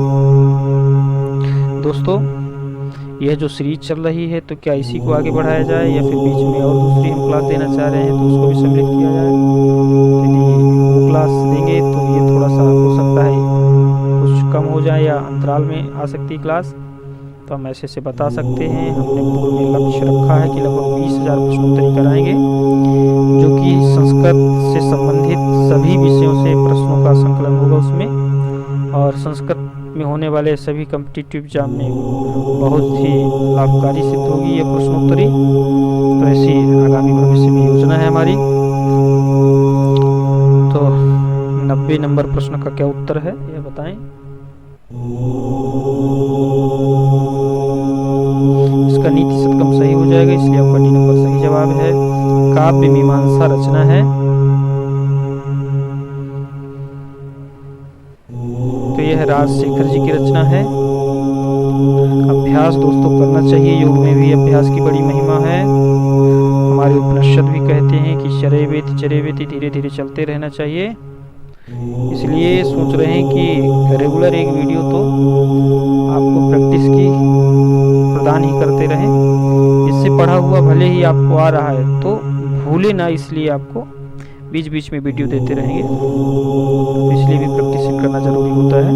दोस्तों यह जो सीरीज चल रही है, तो क्या इसी को आगे बढ़ाया जाए या फिर बीच में और दूसरी हम क्लास देना चाह रहे हैं तो उसको भी सम्मिलित किया जाए। यदि वो क्लास देंगे तो ये थोड़ा सा हो सकता है कुछ कम हो जाए या अंतराल में आ सकती है क्लास, तो हम ऐसे से बता सकते हैं। हमने पूर्व में लक्ष्य रखा है कि लगभग 20,000 प्रश्नोत्तरी कराएंगे, जो कि संस्कृत से संबंधित सभी विषयों से प्रश्नों का संकलन होगा उसमें, और संस्कृत में होने वाले सभी कॉम्पिटिटिव एग्जाम में बहुत ही लाभकारी सिद्ध होगी यह प्रश्नोत्तरी। तो ऐसी आगामी भविष्य में योजना है हमारी। तो 90 नंबर प्रश्न का क्या उत्तर है यह बताएं। इसका नीति शतकम सही हो जाएगा, इसलिए आपका डी नंबर सही जवाब है। काव्य मीमांसा रचना है, तो यह राजशेखर जी की रचना है। अभ्यास दोस्तों करना चाहिए, योग में भी अभ्यास की बड़ी महिमा है। हमारे उपनिषद भी कहते हैं कि चरेवेति चरेवेति, धीरे धीरे चलते रहना चाहिए। इसलिए सोच रहे हैं कि रेगुलर एक वीडियो तो आपको प्रैक्टिस की प्रदान ही करते रहें। इससे पढ़ा हुआ भले ही आपको आ रहा है तो भूले ना, इसलिए आपको बीच बीच में वीडियो देते रहेंगे। तो इसलिए भी प्रैक्टिस करना जरूरी होता है,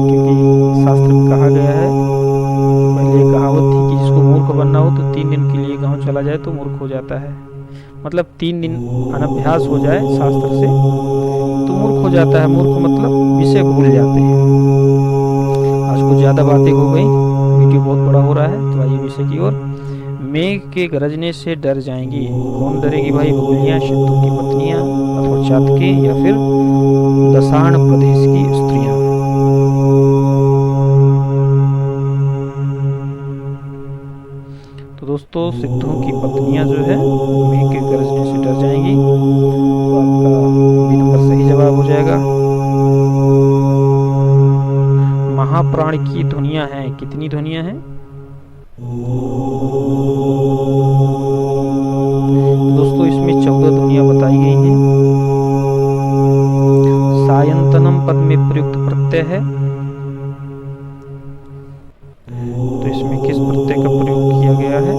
क्योंकि शास्त्र में कहा गया है, पहले कहावत थी कि जिसको मूर्ख बनना हो तो 3 दिन के लिए गांव चला जाए तो मूर्ख हो जाता है। मतलब 3 दिन अनभ्यास हो जाए शास्त्र से तो मूर्ख हो जाता है। मूर्ख मतलब विषय भूल जाते हैं। आज कुछ ज़्यादा बातें हो गई, वीडियो बहुत बड़ा हो रहा है, तो आइए विषय की ओर। मेघ के गरजने से डर जाएंगी। कौन डरेगी भाई? बगुलियाँ, शत्रु की पत्नियाँ अथवा चातके या फिर दशाण प्रदेश की स्त्रियां। तो दोस्तों सिद्धों की पत्नियां जो है मेघ के गरजने से डर जाएंगी। तो आपका बी नंबर सही जवाब हो जाएगा। महाप्राण की ध्वनियां हैं। कितनी ध्वनियां हैं? दोस्तों इसमें 14 ध्वनियां बताई गई हैं। सायंतनम पद में प्रयुक्त प्रत्यय है, तो इसमें किस प्रत्यय का प्रयोग किया गया है?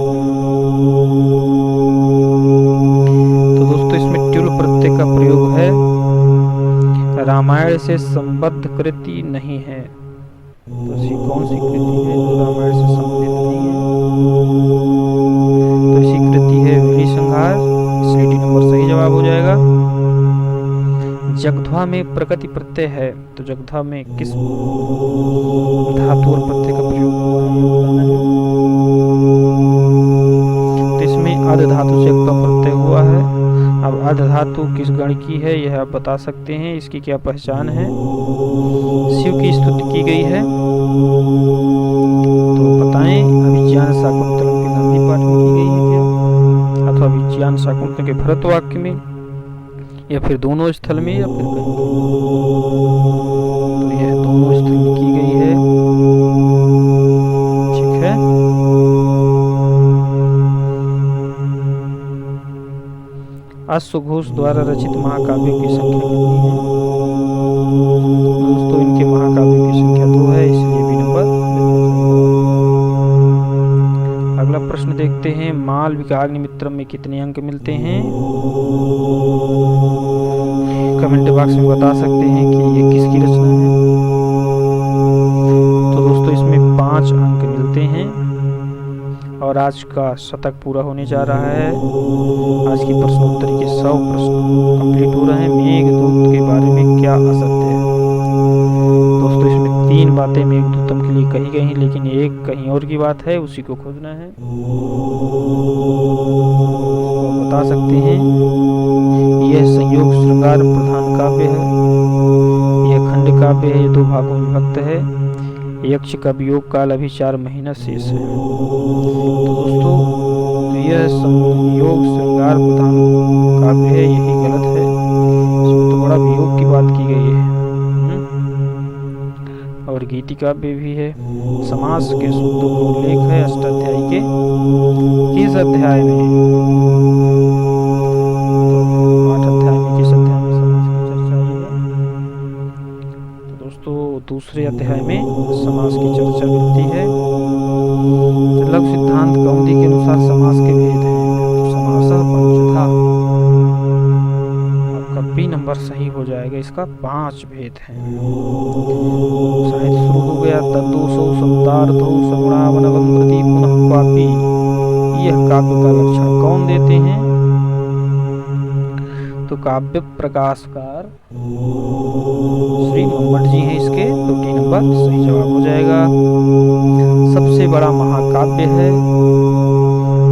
तो दोस्तों इसमें ट्युल प्रत्यय का प्रयोग है। रामायण से संबद्ध कृति नहीं है, तो ऐसी कौन सी कृति है जो रामायण से संबंधित नहीं है? तो ऐसी कृति है वेली संहार, इसलिए डी नंबर सही जवाब हो जाएगा। जगध्वा में प्रकृति प्रत्यय है, तो जगध्वा में किस धातु और प्रत्यय का प्रयोग हुआ है? तो इसमें अर्ध धातु से अक्का प्रत्यय हुआ है। अब अर्ध धातु किस गण की है यह आप बता सकते हैं। इसकी क्या पहचान है? शिव की स्तुति की गई है, तो बताएं। अभिज्ञान शाकुंतलम के गांधी पाठ में की गई है क्या, अथवा अभिज्ञान शाकुंतलम के भरत वाक्य में, या फिर दोनों स्थल में, या फिर कहीं? तो यह दोनों स्थल में की गई है। ठीक है। अश्वघोष द्वारा रचित महाकाव्यों की संख्या कितनी है? दोस्तों इनके महाकाव्यों की संख्या 2 है, इसलिए भी नंबर। अगला प्रश्न देखते हैं। मालविकाग्निमित्रम में कितने अंक मिलते हैं? कमेंट बॉक्स में बता सकते हैं कि ये किसकी रचना है। तो दोस्तों इसमें 5 अंक मिलते हैं। और आज का शतक पूरा होने जा रहा है। आज की प्रश्नोत्तरी के 100 प्रश्न कंप्लीट हो रहे हैं। मेघदूत के बारे में क्या असत्य है? दोस्तों इसमें 3 बातें मेघदूतम के लिए कही गई हैं, लेकिन एक कहीं और की बात है, उसी को खोजना है। बता सकते हैं यह संयोग श्रृंगार प्रधान काव्य है, यह खंड काव्य है, यह 2 भागों में विभक्त है, यक्ष का वियोग काल अभी 4 महीना शेष है। तो दोस्तों यह संयोग श्रृंगार प्रधान काव्य है, यही गलत है। इसमें तो बड़ा वियोग की बात की गई है। और गीति काव्य भी है। समास के सूत्रों का उल्लेख है अष्टाध्यायी के किस अध्याय में? तो 8 अध्याय में। किस अध्याय में समास की चर्चा आई है? तो दोस्तों दूसरे अध्याय में समास की चर्चा मिलती है। लघु सिद्धांत कौमुदी के अनुसार समास के भेद हैं। समासः पंचधा। आपका बी नंबर सही हो जाएगा। इसका 5 भेद हैं। साहित्य शुरू हो गया। तद्दोषो शब्दार्थो सगुणावनवं प्रति पुनः क्वापि। यह काव्य का लक्षण कौन देते हैं? तो काव्य प्रकाशकार श्री मोहम्मद जी हैं इसके, तो डी नंबर सही जवाब हो जाएगा। सबसे बड़ा महाकाव्य है,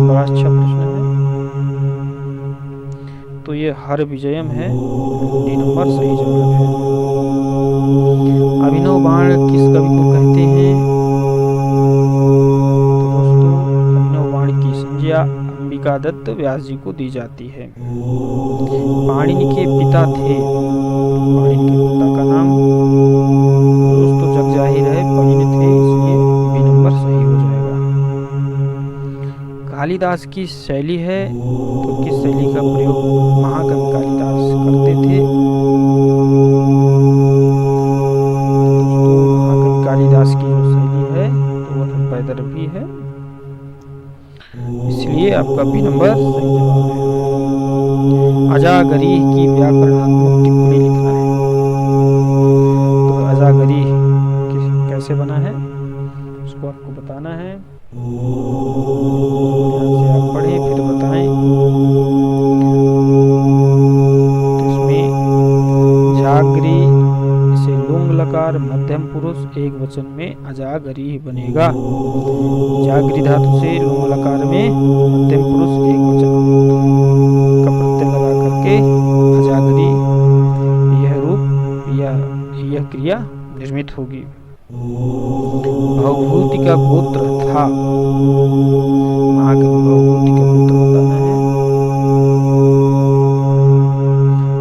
बड़ा अच्छा प्रश्न है। तो ये हर विजयम है, डी नंबर सही जवाब है। अभिनव बाण किस कवि को कहते हैं? तो दोस्तों अभिनव बाण की संज्ञा अंबिका दत्त व्यास जी को दी जाती है। पाणिनि के पिता थे, पाणिनि के पिता का नाम दोस्तों जग जाहिर है पाणिनि थे, इसलिए बी नंबर सही हो जाएगा। कालिदास की शैली है, तो किस शैली का प्रयोग महाकवि कालिदास करते थे? दोस्तों महाकवि कालिदास की जो शैली है तो वह वैदर्भी है, इसलिए आपका बी नंबर सही जवाब है। अजागरीह की व्याकरणात्मक टिप्पणी लिखना है। तो अजागरीह कैसे बना है उसको आपको बताना है। ध्यान से आप पढ़ें फिर बताएं। तो इसमें जागरी इसे लुंग लकार मध्यम पुरुष एक वचन में अजागरी बनेगा। जागरी धातु से लुंग लकार में मध्यम पुरुष एक वचन का प्रत्यय लगा करके अजागरी यह रूप यह क्रिया निर्मित होगी। भवभूति का गोत्र था, महाकवि भवभूति का गोत्र बताना है।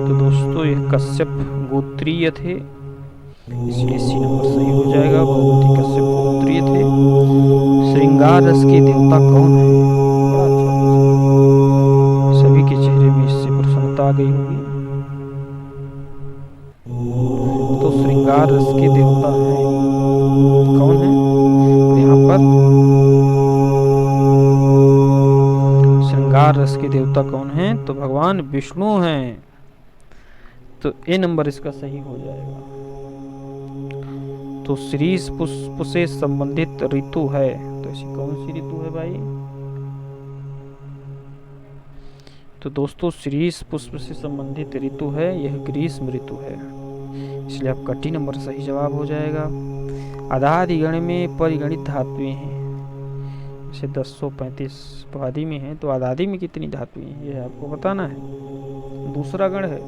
तो दोस्तों यह कश्यप गोत्रीय थे, इसलिए सी नंबर सही हो जाएगा। भवभूति कश्यप गोत्रीय थे। श्रृंगार रस के देवता कौन है? बड़ा अच्छा प्रश्न। सभी के चेहरे में इससे प्रसन्नता आ गई होगी। तो श्रृंगार रस के देवता है कौन है? तो यहाँ पर श्रृंगार रस के देवता कौन है? तो भगवान विष्णु हैं। तो ए नंबर इसका सही हो जाएगा। तो शीरीष पुष्प से संबंधित ऋतु है, तो ऐसी कौन सी ऋतु है भाई? तो दोस्तों शीरीष पुष्प से संबंधित ऋतु है यह ग्रीष्म ऋतु है, इसलिए आपका टी नंबर सही जवाब हो जाएगा। आधादिगण में परिगणित धातुएं हैं, जैसे 1035 आदि में है, तो आधादि में कितनी धातुएं हैं यह आपको बताना है। दूसरा गण है,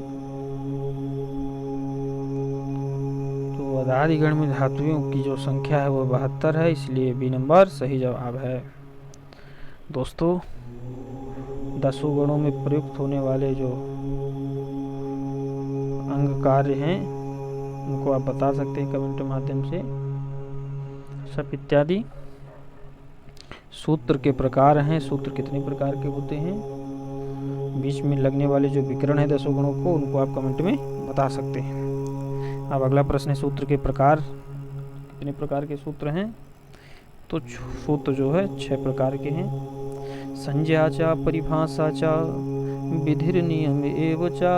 तो आधादिगण में धातुओं की जो संख्या है वो 72 है, इसलिए बी नंबर सही जवाब है। दोस्तों 10 गणों में प्रयुक्त होने वाले जो अंग कार्य हैं उनको आप बता सकते हैं कमेंट के माध्यम से। सब इत्यादि सूत्र के प्रकार हैं, सूत्र कितने प्रकार के होते हैं, बीच में लगने वाले जो विकर्ण है 10 गणों को उनको आप कमेंट में बता सकते हैं। अब अगला प्रश्न है सूत्र के प्रकार, कितने प्रकार के सूत्र हैं? तो सूत्र जो है 6 प्रकार के हैं। संज्ञा चा परिभाषा चा विधिर नियम एव चा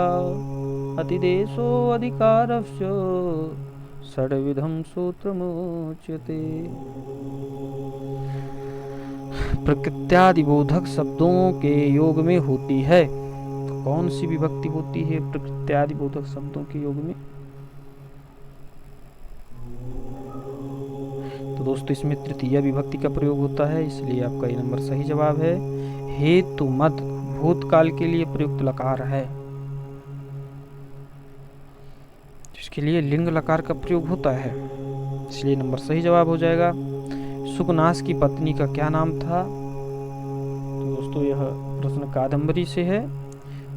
अतिदेशो अधिकारस्य षड्विधम सूत्रमुच्यते। प्रकृत्यादि बोधक शब्दों के योग में होती है, तो कौन सी विभक्ति होती है प्रकृत्यादि बोधक शब्दों के योग में? तो दोस्तों इसमें तृतीय विभक्ति का प्रयोग होता है, इसलिए आपका ये नंबर सही जवाब है। हेतु मद भूतकाल के लिए प्रयुक्त लकार है, इसके लिए लिंग लकार का प्रयोग होता है, इसलिए नंबर सही जवाब हो जाएगा। सुकनास की पत्नी का क्या नाम था? तो दोस्तों यह प्रश्न कादम्बरी से है।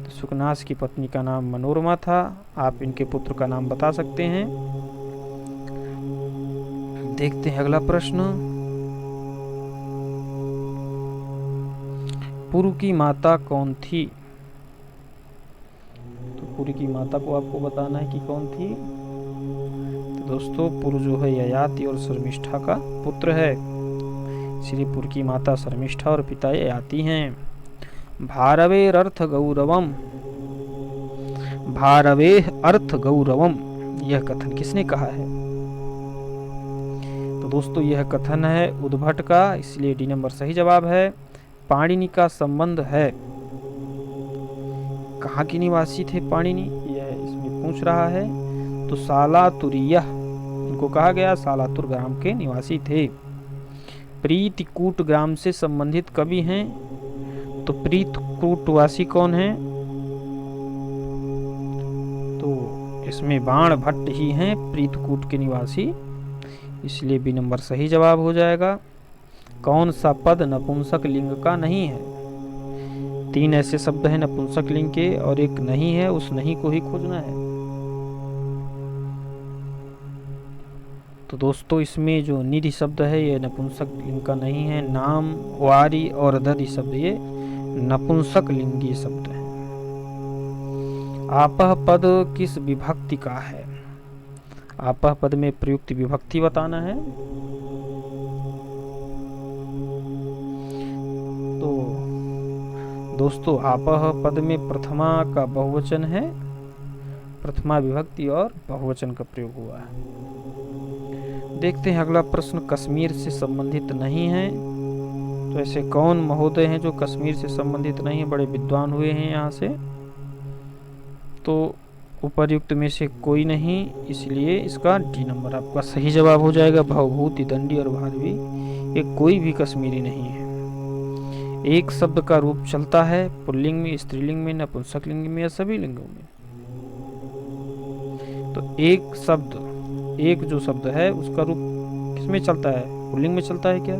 तो सुकनास की पत्नी का नाम मनोरमा था। आप इनके पुत्र का नाम बता सकते हैं। देखते हैं अगला प्रश्न। पुरु की माता कौन थी? तो पुरु की माता को आपको बताना है कि कौन थी। तो दोस्तों पुरु जो है ययाति और शर्मिष्ठा का पुत्र है, इसलिए पुरु की माता शर्मिष्ठा और पिता ययाति हैं। भारवेर अर्थ गौरवम, भारवे अर्थ गौरवम, यह कथन किसने कहा है? तो दोस्तों यह कथन है उद्भट का, इसलिए डी नंबर सही जवाब है। पाणिनि का संबंध है, कहाँ के निवासी थे पाणिनि यह इसमें पूछ रहा है। तो सालातुरीय इनको कहा गया, सालातुर ग्राम के निवासी थे। प्रीतिकूट ग्राम से संबंधित कवि हैं, तो प्रीतकूटवासी कौन है? तो इसमें बाण भट्ट ही हैं प्रीतकूट के निवासी, इसलिए बी नंबर सही जवाब हो जाएगा। कौन सा पद नपुंसक लिंग का नहीं है? 3 ऐसे शब्द हैं नपुंसक लिंग के और एक नहीं है, उस नहीं को ही खोजना है। तो दोस्तों इसमें जो निधि शब्द है ये नपुंसक लिंग का नहीं है। नाम, वारी और दधि शब्द ये नपुंसक लिंगी शब्द हैं। आपह पद किस विभक्ति का है? आपह पद में प्रयुक्त विभक्ति बताना है। तो दोस्तों आपह पद में प्रथमा का बहुवचन है, प्रथमा विभक्ति और बहुवचन का प्रयोग हुआ है। देखते हैं अगला प्रश्न। कश्मीर से संबंधित नहीं है, तो ऐसे कौन महोदय हैं जो कश्मीर से संबंधित नहीं है, बड़े विद्वान हुए हैं यहाँ से? तो उपर्युक्त में से कोई नहीं, इसलिए इसका डी नंबर आपका सही जवाब हो जाएगा। भवभूति, दंडी और भारवी ये कोई भी कश्मीरी नहीं है। एक शब्द का रूप चलता है पुल्लिंग में, स्त्रीलिंग में, नपुंसकलिंग में या सभी लिंगों में। तो एक शब्द, एक जो शब्द है उसका रूप किसमें चलता है? पुल्लिंग में चलता है क्या,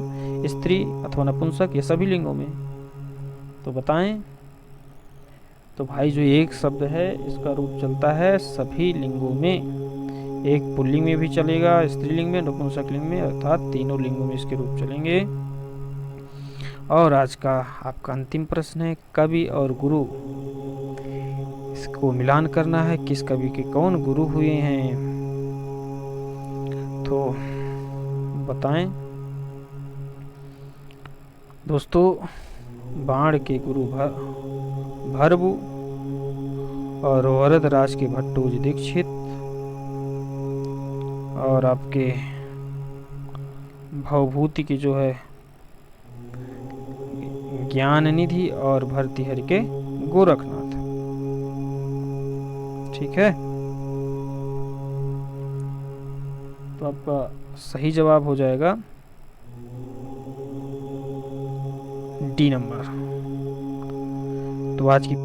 स्त्री अथवा नपुंसक या सभी लिंगों में? तो बताएं। तो भाई जो एक शब्द है इसका रूप चलता है सभी लिंगों में। एक पुल्लिंग में भी चलेगा, स्त्रीलिंग में, नपुंसकलिंग में, अर्थात तीनों लिंगों में इसके रूप चलेंगे। और आज का आपका अंतिम प्रश्न है, कवि और गुरु, इसको मिलान करना है। किस कवि के कौन गुरु हुए हैं? तो बताएं दोस्तों। बाण के गुरु भरभु और वरदराज के भट्टोजी दीक्षित और आपके भवभूति की जो है ज्ञान निधि और भर्तृहरि के गोरखनाथ। ठीक है, तो आपका सही जवाब हो जाएगा डी नंबर। तो आज की